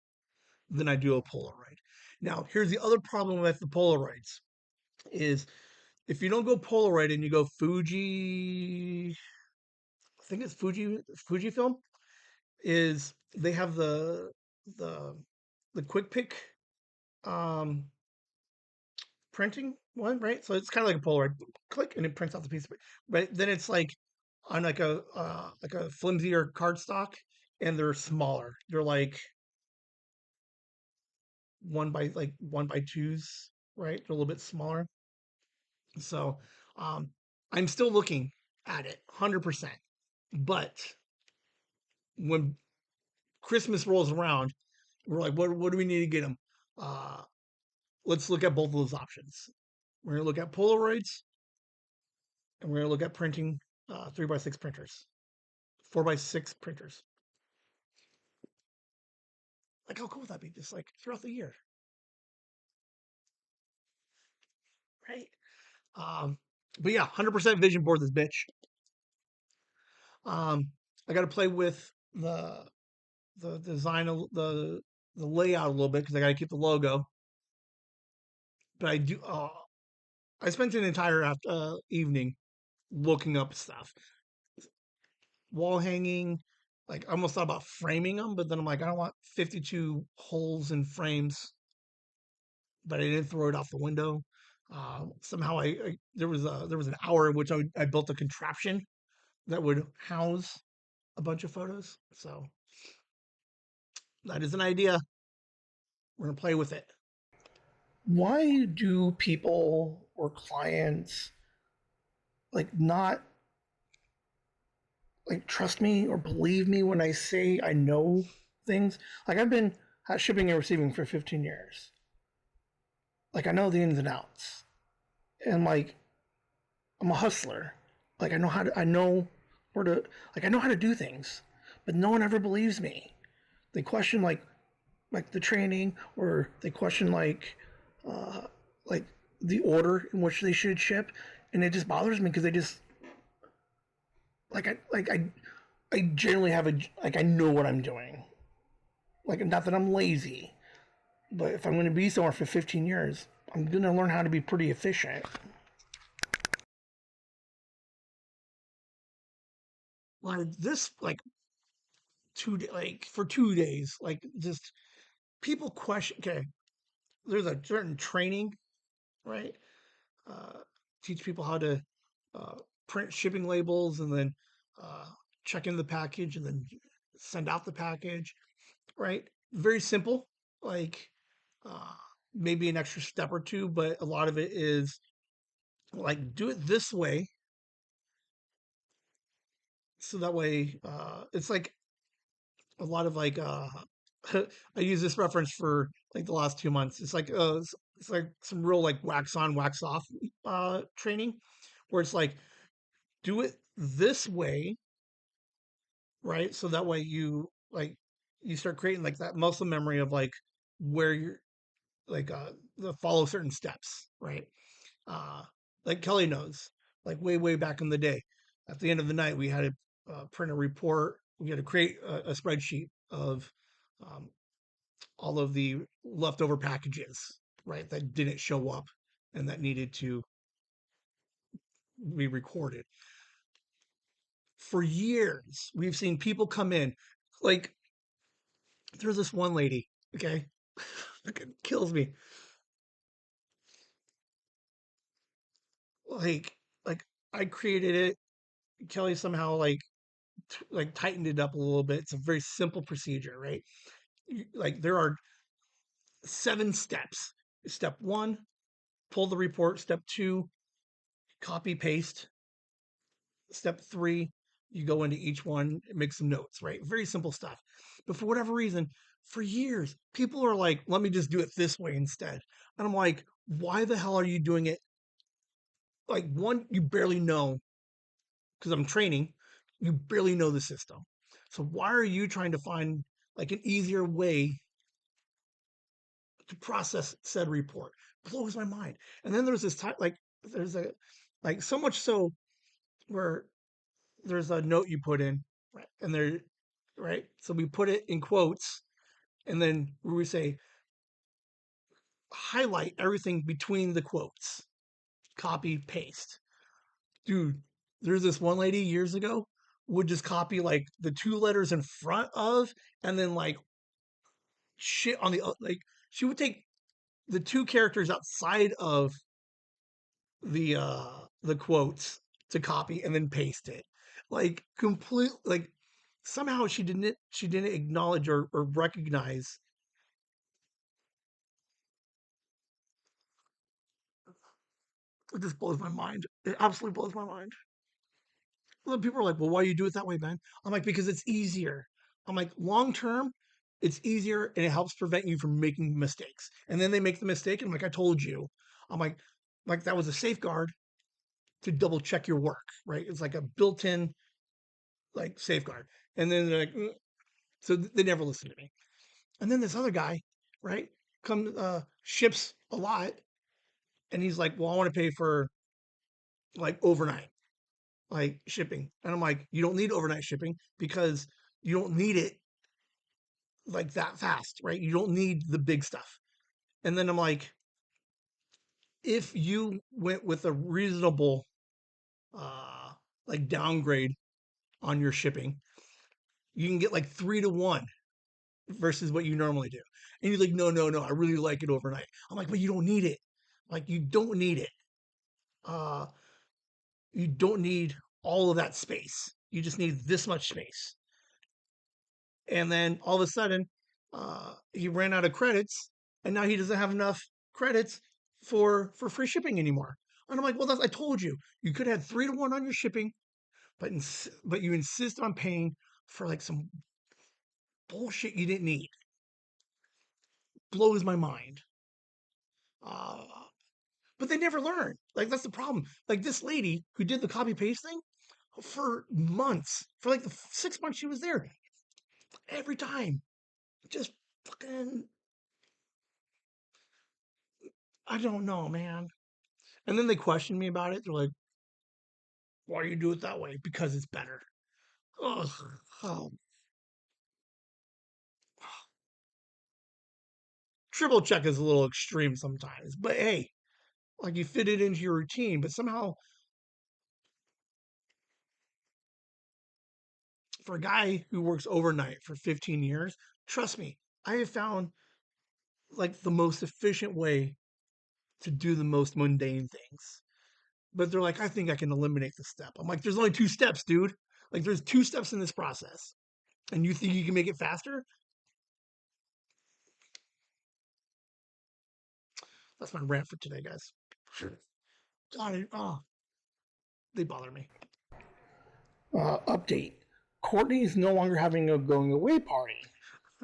than I do a Polaroid. Now, here's the other problem with the Polaroids is if you don't go Polaroid and you go Fuji, I think it's Fujifilm, is they have the the quick pick um printing one, right? So it's kind of like a Polaroid, click, and it prints out the piece of it. Right then, it's on like a flimsier cardstock, and they're smaller. They're like one by twos, right? They're a little bit smaller. So um, I'm still looking at it, 100%. But when Christmas rolls around, we're like, what do we need to get them? Uh, let's look at both of those options. We're gonna look at Polaroids, and we're gonna look at printing 3x6 printers, 4x6 printers. Like, how cool would that be? Just like throughout the year, right? Um, but yeah, 100% vision board this bitch. Um, I got to play with the design of the layout a little bit because I got to keep the logo. But I do. I spent an entire evening looking up stuff, wall hanging. Like I almost thought about framing them, but then I'm like, I don't want 52 holes in frames. But I didn't throw it out the window. Somehow there was an hour in which I built a contraption that would house a bunch of photos. So that is an idea. We're gonna play with it. Why do people or clients like not like trust me or believe me when I say I know things? Like I've been shipping and receiving for 15 years. Like I know the ins and outs. And like I'm a hustler. Like I know or to like I know how to do things, but no one ever believes me. They question like the training, or they question uh, like the order in which they should ship, and it just bothers me because they just I generally have a like I know what I'm doing. Like not that I'm lazy, but if I'm going to be somewhere for 15 years, I'm going to learn how to be pretty efficient. Like this, like like for 2 days, like just people question. Okay, there's a certain training, right? Uh, Teach people how to uh, print shipping labels and then uh, check in the package and then send out the package, right? Very simple, like uh, maybe an extra step or two, but a lot of it is like do it this way. So that way, it's like a lot of like, I use this reference for like the last 2 months. It's like some real like wax on, wax off training where it's like, do it this way, right? So that way you start creating like that muscle memory of like where you're like the follow certain steps, right? Uh like Kelly knows, like way back in the day. At the end of the night, we had to print a report. We had to create a spreadsheet of um, all of the leftover packages, right, that didn't show up and that needed to be recorded. For years, we've seen people come in, like there's this one lady, okay, it kills me. Like, like I created it. Kelly somehow like tightened it up a little bit. It's a very simple procedure, right? Like there are 7 steps. Step one, pull the report. Step two, copy paste. Step three, you go into each one, make some notes, right? Very simple stuff. But for whatever reason, for years, people are like, let me just do it this way instead. And I'm like, why the hell are you doing it? Like, one, you barely know because I'm training, you barely know the system. So why are you trying to find like an easier way to process said report? Blows my mind. And then there's this time, like, there's a, like, so much so where there's a note you put in, right? And there, right? So we put it in quotes, and then we say, highlight everything between the quotes, copy, paste. Dude, there's this one lady years ago would just copy like the 2 letters in front of, and then like shit on like she would take the 2 characters outside of the quotes to copy and then paste it. Like complete like somehow she didn't acknowledge or recognize. It just blows my mind. It absolutely blows my mind. Well, people are like, well, why you do it that way, man? I'm like, because it's easier. I'm like, long term, it's easier and it helps prevent you from making mistakes. And then they make the mistake, and I'm like, I told you. I'm like that was a safeguard to double check your work, right? It's like a built-in like safeguard. And then they're like, so they never listen to me. And then this other guy, right, comes ships a lot, and he's like, well, I want to pay for like overnight like shipping. And I'm like, you don't need overnight shipping because you don't need it like that fast, right? You don't need the big stuff. And then I'm like, if you went with a reasonable uh like downgrade on your shipping, you can get like 3 to 1 versus what you normally do. And you're like, no, I really like it overnight. I'm like, but you don't need it. Like you don't need it. Uh you don't need all of that space. You just need this much space. And then all of a sudden, he ran out of credits, and now he doesn't have enough credits for free shipping anymore. And I'm like, well, I told you, you could have 3 to 1 on your shipping, but you insist on paying for like some bullshit you didn't need. Blows my mind. Uh, but they never learn. Like that's the problem. Like this lady who did the copy paste thing. for months, for like the 6 months she was there. Every time, just fucking, I don't know, man. And then they questioned me about it. They're like, "Why do you do it that way?" Because it's better. Ugh. Oh. Triple check is a little extreme sometimes, but hey, like you fit it into your routine. But somehow, for a guy who works overnight for 15 years, trust me, I have found like the most efficient way to do the most mundane things. But they're like, I think I can eliminate the step. I'm like, there's only 2 steps, dude. Like, there's 2 steps in this process. And you think you can make it faster? That's my rant for today, guys. Sure. God, they bother me. Update. Courtney is no longer having a going away party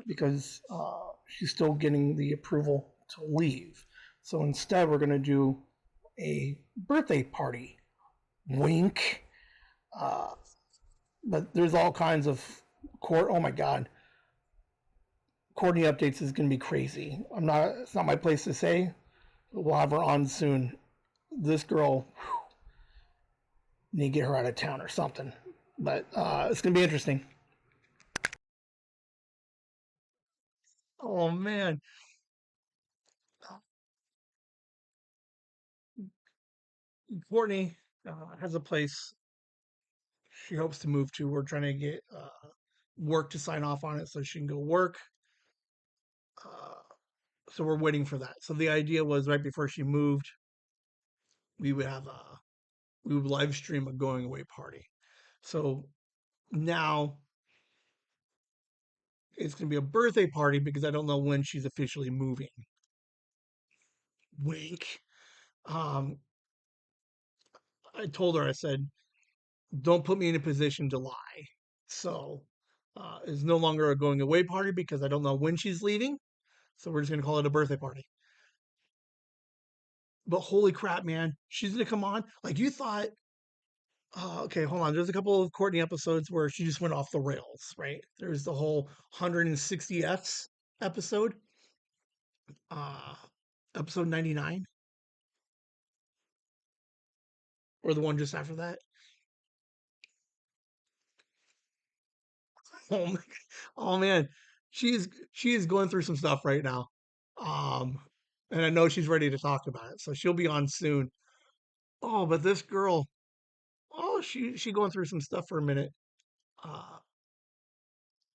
because she's still getting the approval to leave. So instead, we're going to do a birthday party. Wink. Uh, but there's all kinds of court. Oh my God, Courtney updates is going to be crazy. I'm not. It's not my place to say. But we'll have her on soon. This girl, need to get her out of town or something. But it's going to be interesting. Oh, man. Courtney has a place she hopes to move to. We're trying to get work to sign off on it so she can go work. Uh, so we're waiting for that. So the idea was right before she moved, we would have we would live stream a going away party. So now it's going to be a birthday party because I don't know when she's officially moving. Wink. Um, I told her, I said, don't put me in a position to lie. So it's no longer a going away party because I don't know when she's leaving. So we're just going to call it a birthday party. But holy crap, man, she's going to come on. Like you thought, okay, hold on. There's a couple of Courtney episodes where she just went off the rails, right? There's the whole 160 Fs episode, uh, episode 99, or the one just after that. Oh, my, oh man, she is going through some stuff right now, um, and I know she's ready to talk about it, so she'll be on soon. Oh, but this girl, oh, she going through some stuff for a minute. Uh,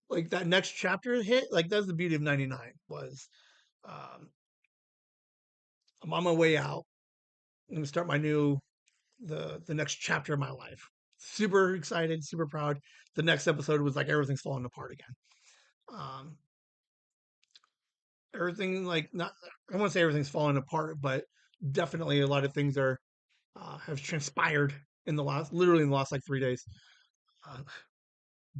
like that next chapter hit, like that's the beauty of 99 was, um, I'm on my way out. I'm gonna start my new the next chapter of my life. Super excited, super proud. The next episode was like everything's falling apart again. Um, everything like not I won't say everything's falling apart, but definitely a lot of things are have transpired in the last literally in the last like 3 days. Uh,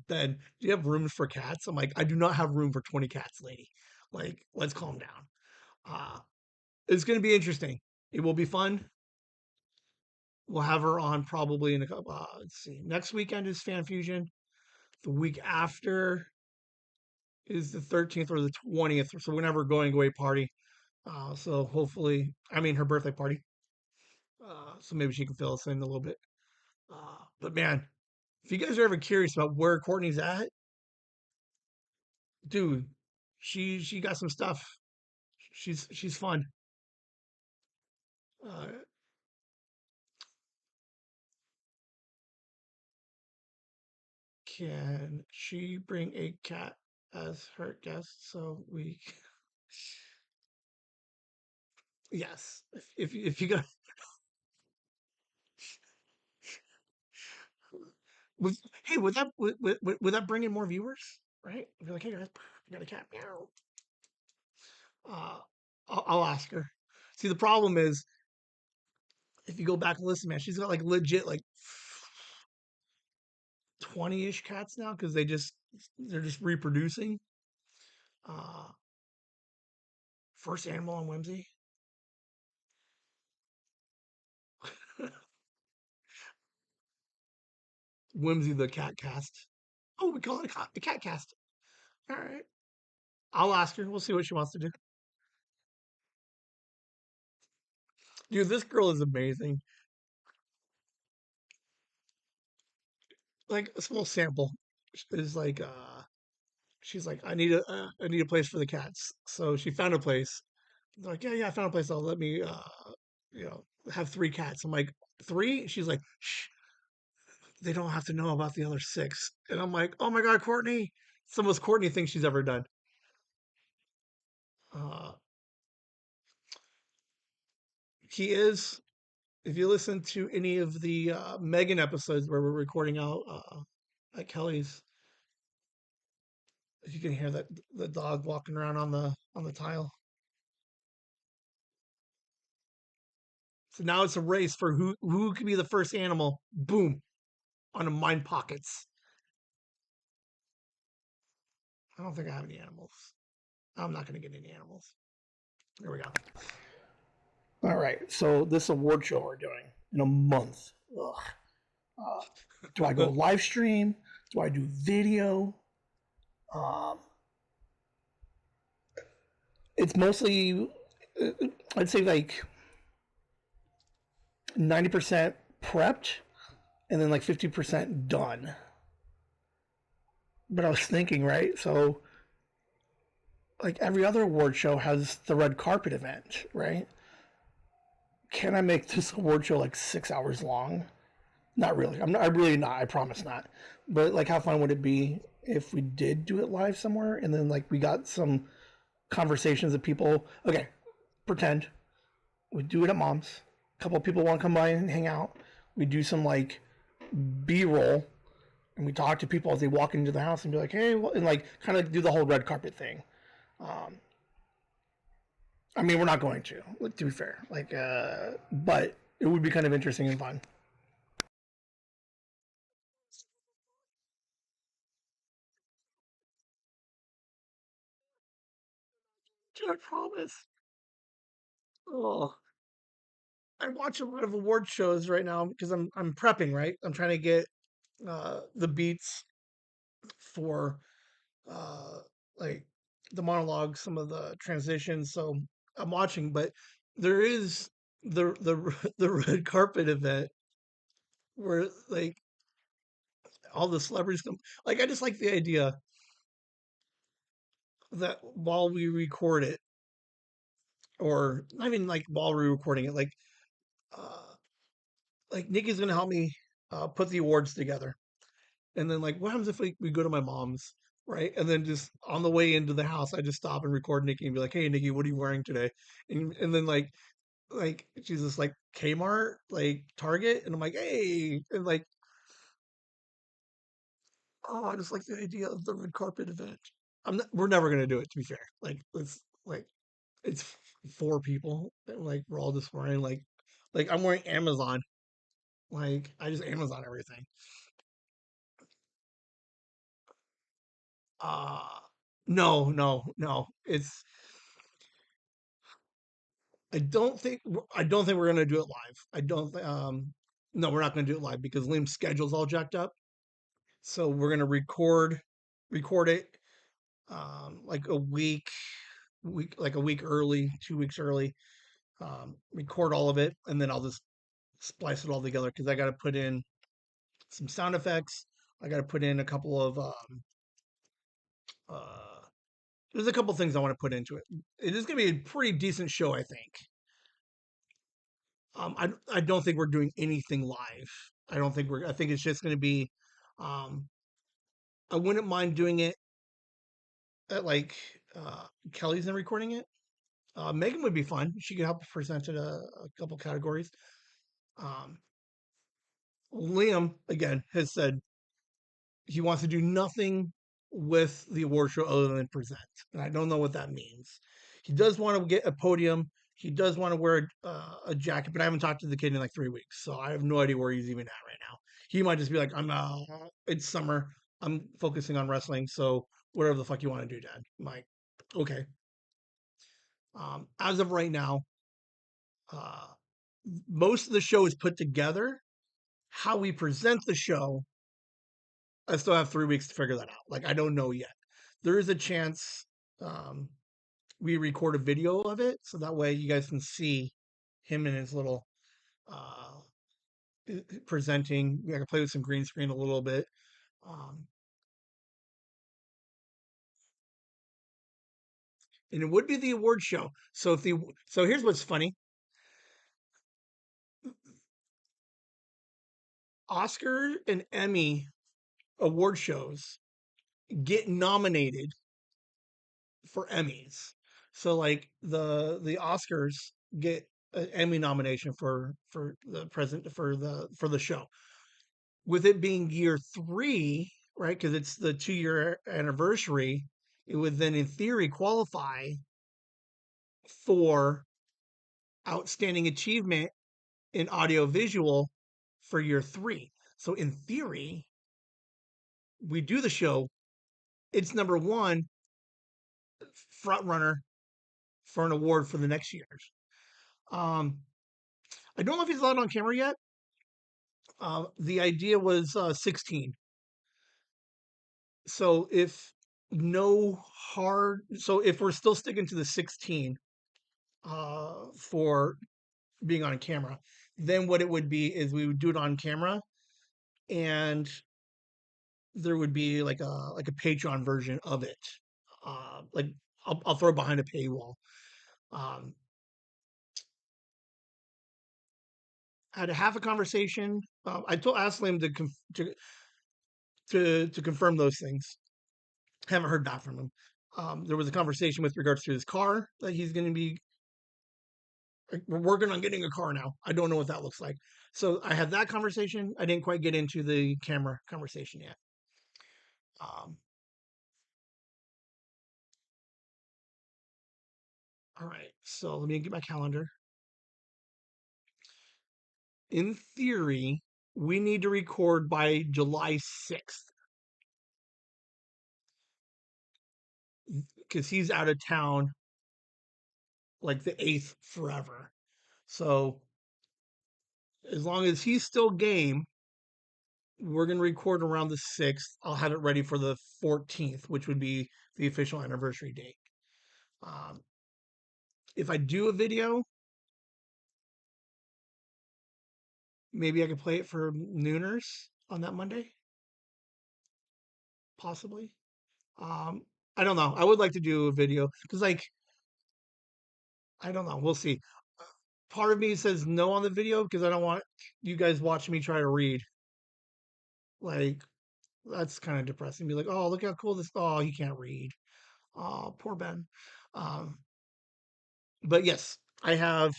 then do you have rooms for cats? I'm like, I do not have room for 20 cats, lady. Like, let's calm down. Uh, it's gonna be interesting. It will be fun. We'll have her on probably in a couple. Let's see. Next weekend is Fan Fusion. The week after is the 13th or the 20th. So whenever going away party. So hopefully, I mean her birthday party. So maybe she can fill us in a little bit. But man, if you guys are ever curious about where Courtney's at, dude, she got some stuff. She's fun. Uh, can she bring a cat as her guest so we? Yes, if you got would, hey, would that bring in more viewers? Right? If you're like, hey guys, I got a cat. Meow. Uh, I'll ask her. See, the problem is if you go back and listen, man, she's got like legit like 20-ish cats now because they're just reproducing. Uh, first animal on Whimsy. Whimsy the cat cast. Oh, we call it a cat cast. All right. I'll ask her. We'll see what she wants to do. Dude, this girl is amazing. Like a small sample is like she's like I need a place for the cats. So she found a place. They're like, yeah, I found a place. I'll let me you know, have 3 cats. I'm like, 3? She's like, shh, they don't have to know about the other 6. And I'm like, oh my god, Courtney. It's the most Courtney thing she's ever done. Uh he is, if you listen to any of the Megan episodes where we're recording out at Kelly's, you can hear that the dog walking around on the tile. So now it's a race for who can be the first animal. Boom, on a mine pockets. I don't think I have any animals. I'm not going to get any animals. Here we go. All right. So this award show we're doing in a month. Ugh. Uh, do I go live stream? Do I do video? Um, it's mostly, I'd say like 90% prepped and then like 50% done. But I was thinking, right? So, like every other award show has the red carpet event, right? Can I make this award show like 6 hours long? Not really. I'm really not. I promise not. But like, how fun would it be if we did do it live somewhere, and then like we got some conversations of people? Okay, pretend we do it at mom's. A couple of people want to come by and hang out. We do some like B-roll, and we talk to people as they walk into the house and be like, hey, well, and like kind of do the whole red carpet thing. Um, I mean, we're not going to be fair. Like, but it would be kind of interesting and fun. I promise. Oh, I watch a lot of award shows right now because I'm prepping. Right, I'm trying to get the beats for uh, like the monologue, some of the transitions. So I'm watching, but there is the the red carpet event where like all the celebrities come. Like I just like the idea that while we record it, or not even like while we're recording it, uh, like Nikki's gonna help me put the awards together, and then like what happens if we go to my mom's, right? And then just on the way into the house, I just stop and record Nikki and be like, "Hey, Nikki, what are you wearing today?" And then like she's just like Kmart, like Target, and I'm like, "Hey," and like, oh, I just like the idea of the red carpet event. We're never gonna do it. To be fair, like it's 4 people, and like we're all just wearing like I'm wearing Amazon. Like I just Amazon everything. Uh no, no, no. It's I don't think we're gonna do it live. I don't no, we're not gonna do it live because Liam's schedule's all jacked up. So we're gonna record it like a week early, 2 weeks early. Record all of it, and then I'll just splice it all together because I got to put in some sound effects. I got to put in a couple of uh, there's a couple things I want to put into it. It is going to be a pretty decent show, I think. I don't think we're doing anything live. I don't think we're. I think it's just going to be. Um, I wouldn't mind doing it at like Kelly's and recording it. Megan would be fun. She could help present it a couple categories. Um, Liam again has said he wants to do nothing with the award show other than present, and I don't know what that means. He does want to get a podium. He does want to wear a jacket, but I haven't talked to the kid in like 3 weeks, so I have no idea where he's even at right now. He might just be like, "I'm it's summer. I'm focusing on wrestling, so whatever the fuck you want to do, Dad." I'm like, okay. As of right now, uh, most of the show is put together. How we present the show I still have 3 weeks to figure that out. Like, I don't know yet. There is a chance um, we record a video of it, so that way you guys can see him in his little uh, presenting. I can play with some green screen a little bit. Um, and it would be the award show. So here's what's funny: Oscar and Emmy award shows get nominated for Emmys. So like the Oscars get an Emmy nomination for the present for the show. With it being year 3, right? Because it's the 2-year anniversary, it would then in theory qualify for outstanding achievement in audio visual for year 3. So in theory, we do the show. It's number 1 front runner for an award for the next year's. Um, I don't know if he's allowed on camera yet. The idea was 16. So if we're still sticking to the 16 for being on camera, then what it would be is we would do it on camera, and there would be like a Patreon version of it. Like I'll throw it behind a paywall. Um, I had a half a conversation. I told asked him to confirm those things. Haven't heard back from him. There was a conversation with regards to his car that he's going to be. We're working on getting a car now. I don't know what that looks like. So I had that conversation. I didn't quite get into the camera conversation yet. Um, all right. So let me get my calendar. In theory, we need to record by July 6th because he's out of town like the 8th forever. So as long as he's still game, we're going to record around the 6th. I'll have it ready for the 14th, which would be the official anniversary date. Um, if I do a video, maybe I could play it for Nooners on that Monday, possibly. Um, I don't know. I would like to do a video because, like, I don't know. We'll see. Part of me says no on the video because I don't want you guys watching me try to read. Like, that's kind of depressing. Be like, oh, look how cool this. Oh, he can't read. Oh, poor Ben. Um, but yes, I have.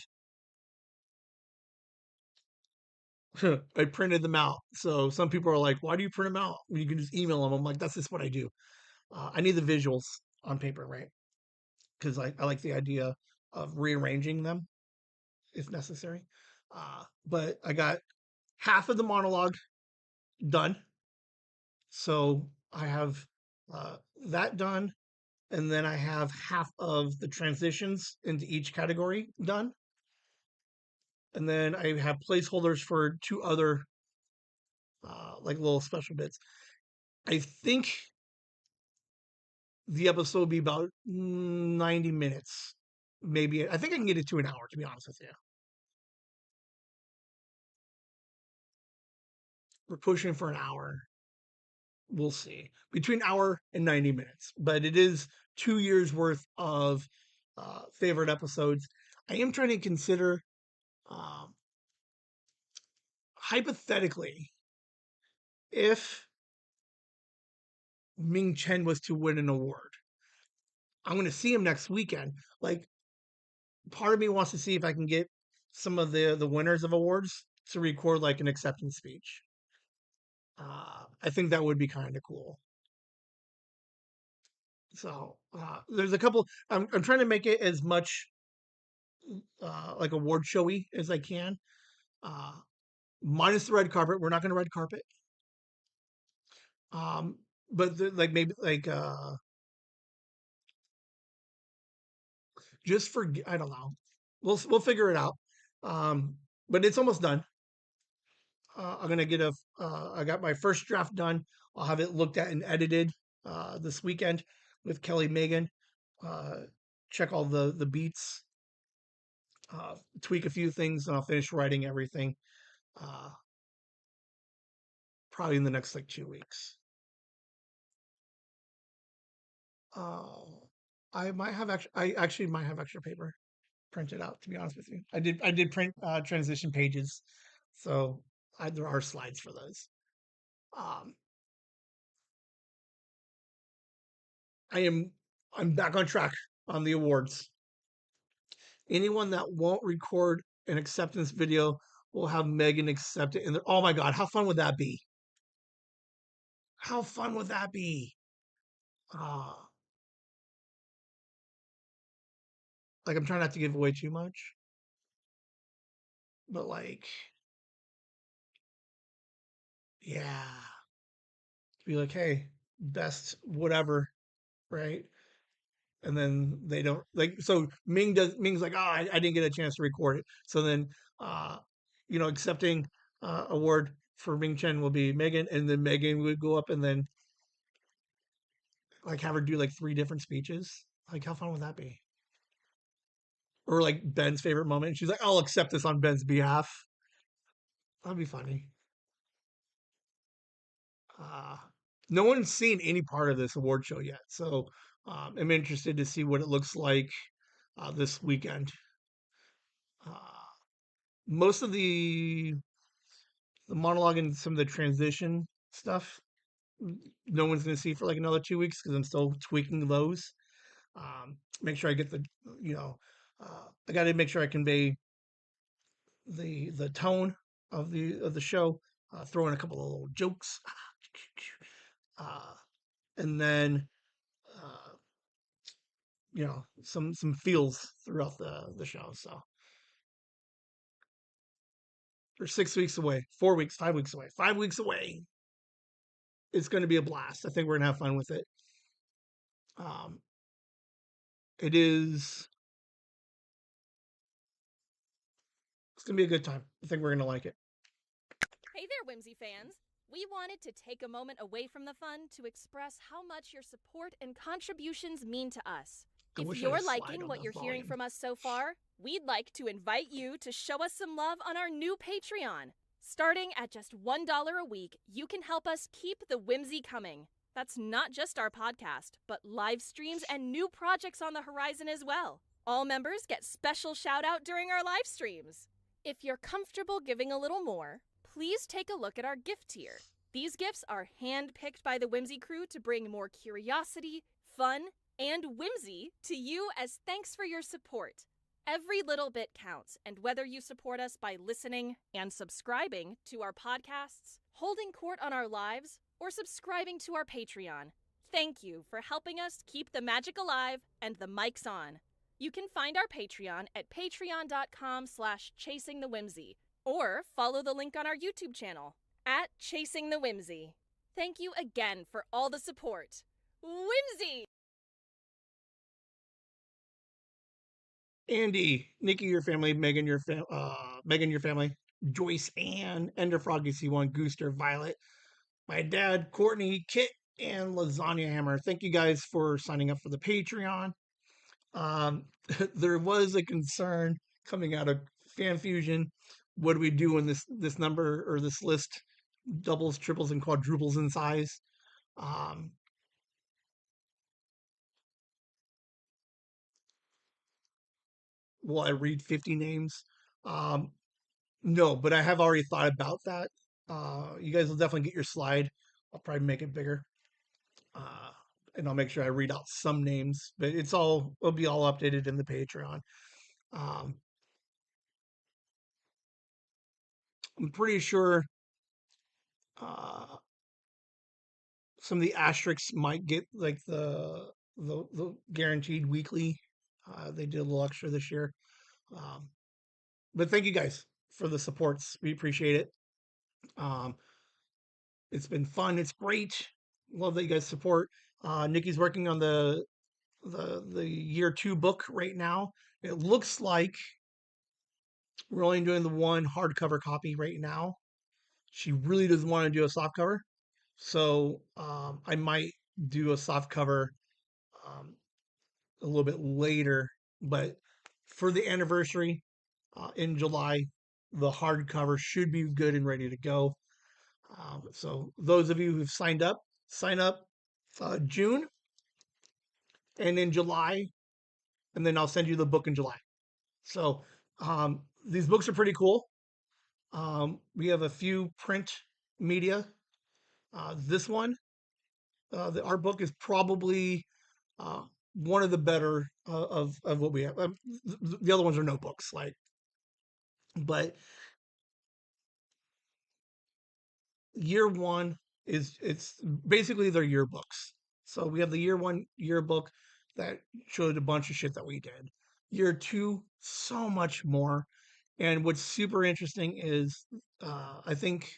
I printed them out. So some people are like, why do you print them out? You can just email them. I'm like, that's just what I do. I need the visuals on paper, right? Because I like the idea of rearranging them if necessary. But I got half of the monologue done. So I have that done. And then I have half of the transitions into each category done. And then I have placeholders for 2 other like little special bits. I think the episode will be about 90 minutes. Maybe I think I can get it to an hour, to be honest with you. We're pushing for an hour. We'll see. Between hour and 90 minutes. But it is 2 years worth of favorite episodes. I am trying to consider um, hypothetically if Ming Chen was to win an award. I'm going to see him next weekend. Like, part of me wants to see if I can get some of the winners of awards to record like an acceptance speech. I think that would be kind of cool. So there's a couple. I'm trying to make it as much like award showy as I can. Uh, Minus the red carpet. We're not going to red carpet. Um, but like maybe like just for I don't know. We'll figure it out. But it's almost done. I'm gonna get a. I got my first draft done. I'll have it looked at and edited this weekend with Kelly Megan. Uh, check all the beats, tweak a few things, and I'll finish writing everything. Uh, Probably in the next like 2 weeks. Uh, I actually might have extra paper printed out. To be honest with you, I did print transition pages, so there are slides for those. Um, I am I'm back on track on the awards. Anyone that won't record an acceptance video will have Megan accept it. And oh my god, how fun would that be? How fun would that be? Uh, like I'm trying not to give away too much, but like, yeah, be like, hey, best whatever, right? And then they don't like. So Ming's like, oh, I didn't get a chance to record it. So then, uh, accepting award for Ming Chen will be Megan, and then Megan would go up and then like have her do like 3 different speeches. Like, how fun would that be? Or like Ben's favorite moment. And she's like, I'll accept this on Ben's behalf. That'd be funny. Uh, no one's seen any part of this award show yet. So I'm interested to see what it looks like this weekend. Uh, most of the monologue and some of the transition stuff, no one's going to see for like another 2 weeks because I'm still tweaking those. Make sure I get you know, I got to make sure I convey the tone of the show, throw in a couple of little jokes, uh, and then uh, some feels throughout the show. So we're 6 weeks away, 4 weeks, 5 weeks away, 5 weeks away. It's going to be a blast. I think we're gonna have fun with it. Um, it is. It's gonna be a good time. I think we're gonna like it. Hey there, Whimsy fans! We wanted to take a moment away from the fun to express how much your support and contributions mean to us. If you're liking what you're hearing from us so far, we'd like to invite you to show us some love on our new Patreon. Starting at just $1 a week, you can help us keep the whimsy coming. That's not just our podcast, but live streams and new projects on the horizon as well. All members get special shout out during our live streams. If you're comfortable giving a little more, please take a look at our gift tier. These gifts are hand-picked by the Whimsy crew to bring more curiosity, fun, and whimsy to you as thanks for your support. Every little bit counts, and whether you support us by listening and subscribing to our podcasts, holding court on our lives, or subscribing to our Patreon, thank you for helping us keep the magic alive and the mics on. You can find our Patreon at patreon.com/chasingthewhimsy, or follow the link on our YouTube channel, @ChasingTheWhimsy. Thank you again for all the support. Whimsy! Andy, Nikki, your family, Megan, your family, Joyce, Ann, Ender Froggy C1, Gooster, Violet, my dad, Courtney, Kit, and Lasagna Hammer. Thank you guys for signing up for the Patreon. There was a concern coming out of Fan Fusion. What do we do when this number or this list doubles, triples, and quadruples in size? Will I read 50 names? No, but I have already thought about that. You guys will definitely get your slide. I'll probably make it bigger. Uh, and I'll make sure I read out some names, but it'll be all updated in the Patreon. Um, I'm pretty sure some of the asterisks might get like the guaranteed weekly. They did a little extra this year. But thank you guys for the supports. We appreciate it. Um, it's been fun. It's great. Love that you guys support. Nikki's working on the year 2 book right now. It looks like we're only doing the one hardcover copy right now. she really doesn't want to do a soft cover. So I might do a soft cover um, a little bit later, but for the anniversary in July, the hardcover should be good and ready to go. So those of you who've signed up, sign up June and in July, and then I'll send you the book in July. So these books are pretty cool. We have a few print media. This one, our book is probably uh, one of the better of what we have. The other ones are notebooks, like, but year one it's basically their yearbooks. So we have the year one yearbook that showed a bunch of shit that we did. Year two, so much more. And what's super interesting is I think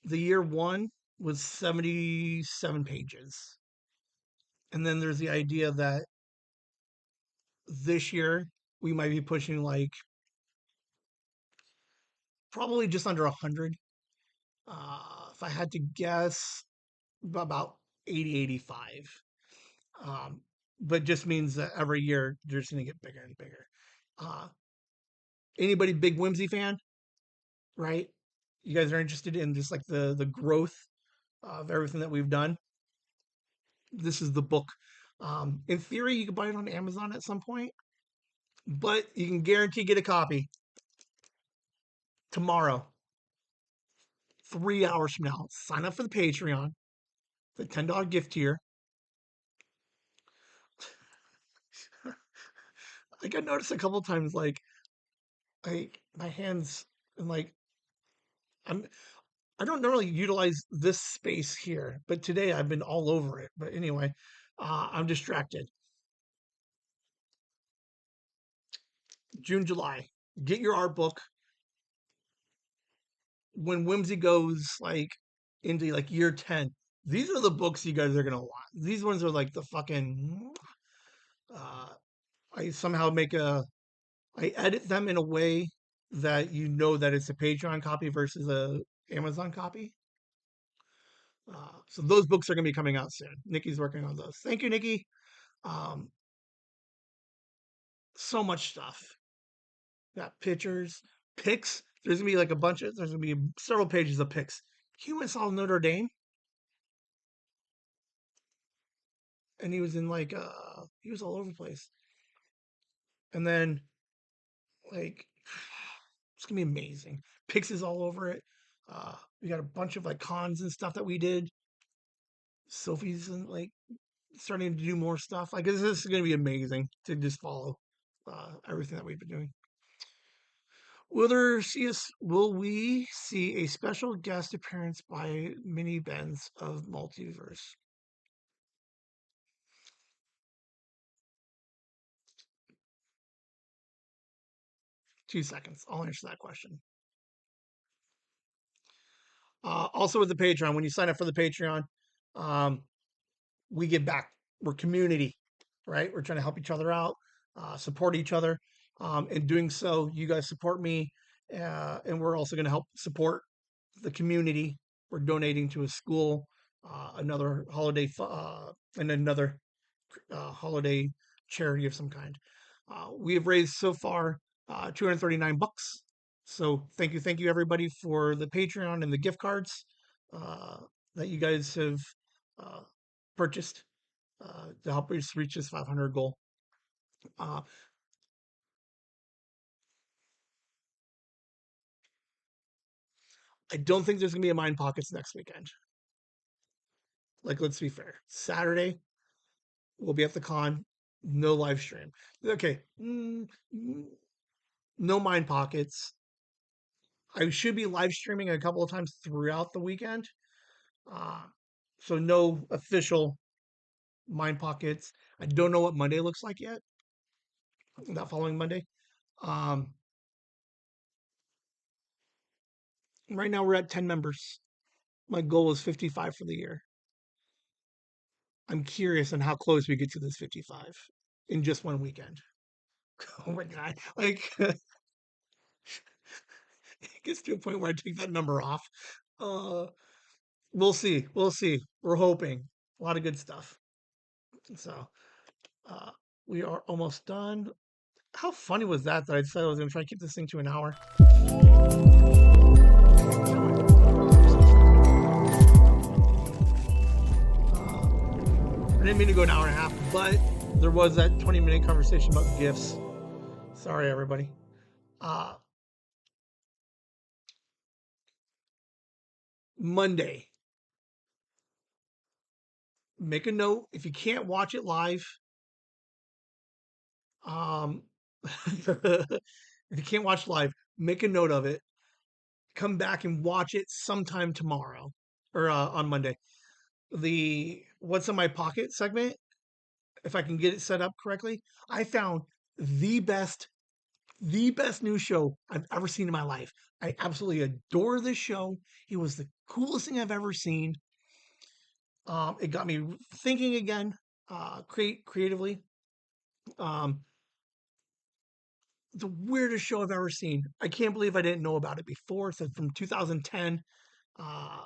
the year one was 77 pages. And then there's the idea that this year we might be pushing like probably just under 100. If I had to guess, about 80, 85. Um, but just means that every year they're just going to get bigger and bigger. Uh, Anybody big Whimsy fan, right? You guys are interested in just like the growth of everything that we've done. This is the book. In theory, you can buy it on Amazon at some point, but you can guarantee get a copy tomorrow, 3 hours from now. Sign up for the Patreon, the $10 gift tier. I got noticed a couple times, like my hands and like I'm I don't normally utilize this space here, but today I've been all over it. But anyway, I'm distracted. June, July. Get your art book. When Whimsy goes like into like year 10, these are the books you guys are gonna want. These ones are like the fucking. Uh, I somehow I edit them in a way that you know that it's a Patreon copy versus a Amazon copy. So those books are going to be coming out soon. Nikki's working on those. Thank you, Nikki. Um, so much stuff. Got pictures, pics. There's gonna be like a bunch of. There's gonna be several pages of pics. He went saw Notre Dame, and he was in like he was all over the place. And then like it's gonna be amazing. Pics is all over it. We got a bunch of like cons and stuff that we did. Sophie's and like starting to do more stuff. Like this is gonna be amazing to just follow everything that we've been doing. Will we see a special guest appearance by Mini Benz of Multiverse? 2 seconds. I'll answer that question. Also with the Patreon, when you sign up for the Patreon, um, we give back. We're community, right? We're trying to help each other out, support each other. In doing so, you guys support me, and we're also going to help support the community. We're donating to a school, another holiday, and another holiday charity of some kind. We have raised so far $239. So thank you everybody for the Patreon and the gift cards uh, that you guys have uh, purchased to help us reach this 500 goal. Uh, I don't think there's gonna be a Mind Pockets next weekend. Like, let's be fair. Saturday we'll be at the con. No live stream. Okay. No Mind Pockets. I should be live streaming a couple of times throughout the weekend. Uh, so no official Mind Pockets. I don't know what Monday looks like yet. That following Monday. Um, right now we're at 10 members. My goal is 55 for the year. I'm curious on how close we get to this 55 in just one weekend. Oh my god! Like it gets to a point where I take that number off. We'll see. We'll see. We're hoping. A lot of good stuff. So, uh, we are almost done. How funny was that I decided I was going to try to keep this thing to an hour? I didn't mean to go an hour and a half, but there was that 20-minute conversation about gifts. Sorry, everybody. Monday. Make a note if you can't watch it live. If you can't watch live, make a note of it. Come back and watch it sometime tomorrow or on Monday. The What's in My Pocket segment, if I can get it set up correctly, I found the best news show I've ever seen in my life. I absolutely adore this show. It was the coolest thing I've ever seen. It got me thinking again, creatively. Um, the weirdest show I've ever seen. I can't believe I didn't know about it before. It's from 2010, uh,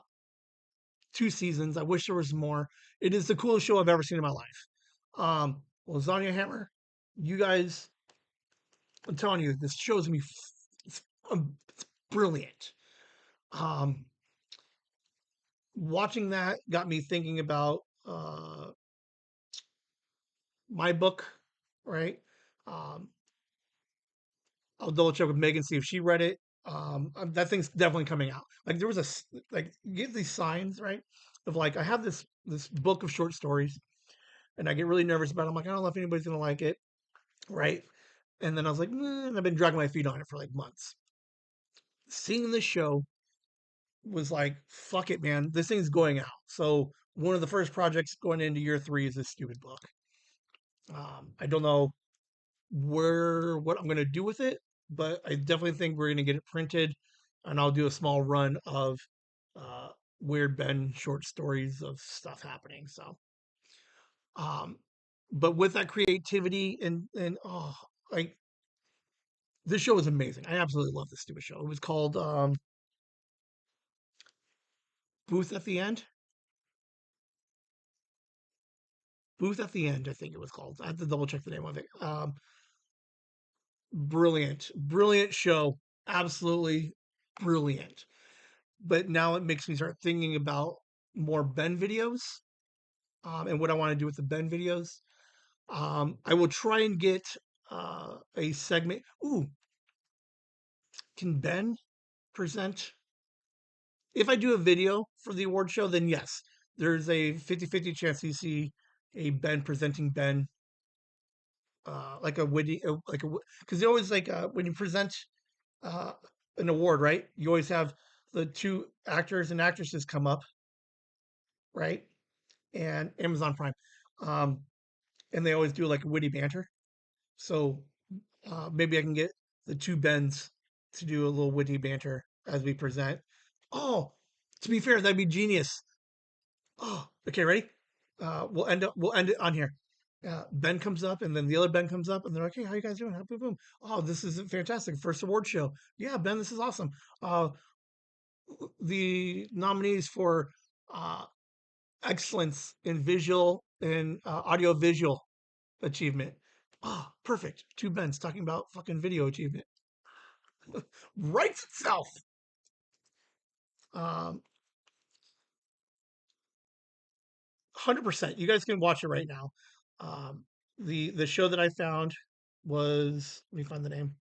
2 seasons. I wish there was more. It is the coolest show I've ever seen in my life. Lasagna Hammer, you guys, I'm telling you, this show's gonna be it's brilliant. Um, Watching that got me thinking about my book, right? Um, I'll double check with Megan, see if she read it. That thing's definitely coming out. Like there was like you get these signs, right? Of like I have this book of short stories, and I get really nervous about it. I'm like, I don't know if anybody's gonna like it, right? And then I was like, and I've been dragging my feet on it for like months. Seeing this show was like, fuck it, man. This thing's going out. So one of the first projects going into year 3 is this stupid book. I don't know what I'm gonna do with it, but I definitely think we're gonna get it printed, and I'll do a small run of uh, Weird Ben short stories of stuff happening. So, um, but with that creativity and like this show is amazing. I absolutely love this stupid show. It was called Booth at the End. Booth at the End, I think it was called. I have to double check the name of it. Brilliant show, absolutely brilliant. But now it makes me start thinking about more Ben videos, and what I want to do with the Ben videos. I will try and get a segment. Ooh, can Ben present? If I do a video for the award show, then yes, there's a 50-50 chance you see a Ben presenting Ben, like a witty, because you always like when you present uh, an award, right? You always have the two actors and actresses come up, right? And Amazon Prime, um, and they always do like witty banter. So maybe I can get the two Bens to do a little witty banter as we present. Oh, to be fair, that'd be genius. Oh, okay, ready? We'll end it on here. Ben comes up, and then the other Ben comes up, and they're like, "Hey, how you guys doing? Boom, boom. Oh, this is fantastic! First award show. Yeah, Ben, this is awesome. Uh, the nominees for uh, excellence in visual and audio visual achievement. Oh, perfect. Two Bens talking about fucking video achievement. Writes itself. Um, 100%. You guys can watch it right now. Um, the show that I found was, let me find the name.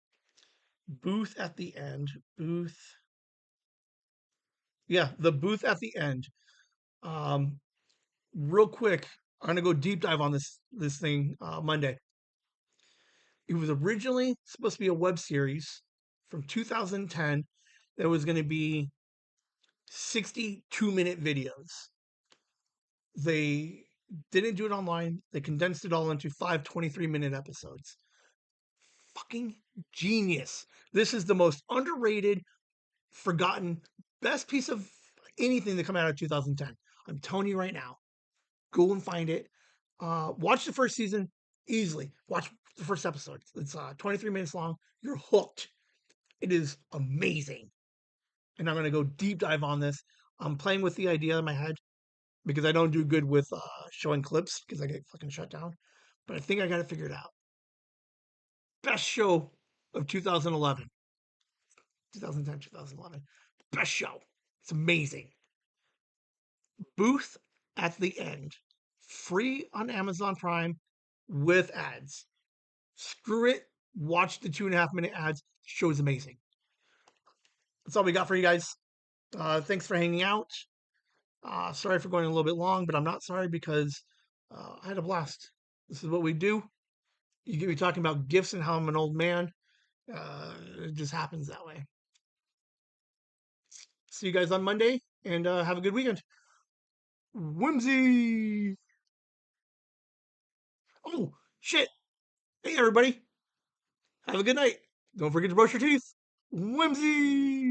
Booth at the End. Booth. Yeah, the Booth at the End. Um, Real quick, I'm gonna go deep dive on this thing Monday. It was originally supposed to be a web series from 2010 that was going to be 62-minute videos. They didn't do it online. They condensed it all into 5 23-minute episodes. Fucking genius. This is the most underrated, forgotten, best piece of anything that come out of 2010. I'm telling you right now. Go and find it. Watch the first season easily. Watch the first episode. It's 23 minutes long. You're hooked. It is amazing. And I'm going to go deep dive on this. I'm playing with the idea in my head because I don't do good with showing clips because I get fucking shut down. But I think I got to figure it out. Best show of 2011, 2010, 2011. Best show. It's amazing. Booth at the end, free on Amazon Prime with ads. Screw it. Watch the 2.5 minute ads. Show's amazing. That's all we got for you guys. Thanks for hanging out. Sorry for going a little bit long, but I'm not sorry because I had a blast. This is what we do. You get me talking about gifts and how I'm an old man. It just happens that way. See you guys on Monday and have a good weekend. Whimsy! Oh, shit. Hey, everybody. Have a good night. Don't forget to brush your teeth. Whimsy!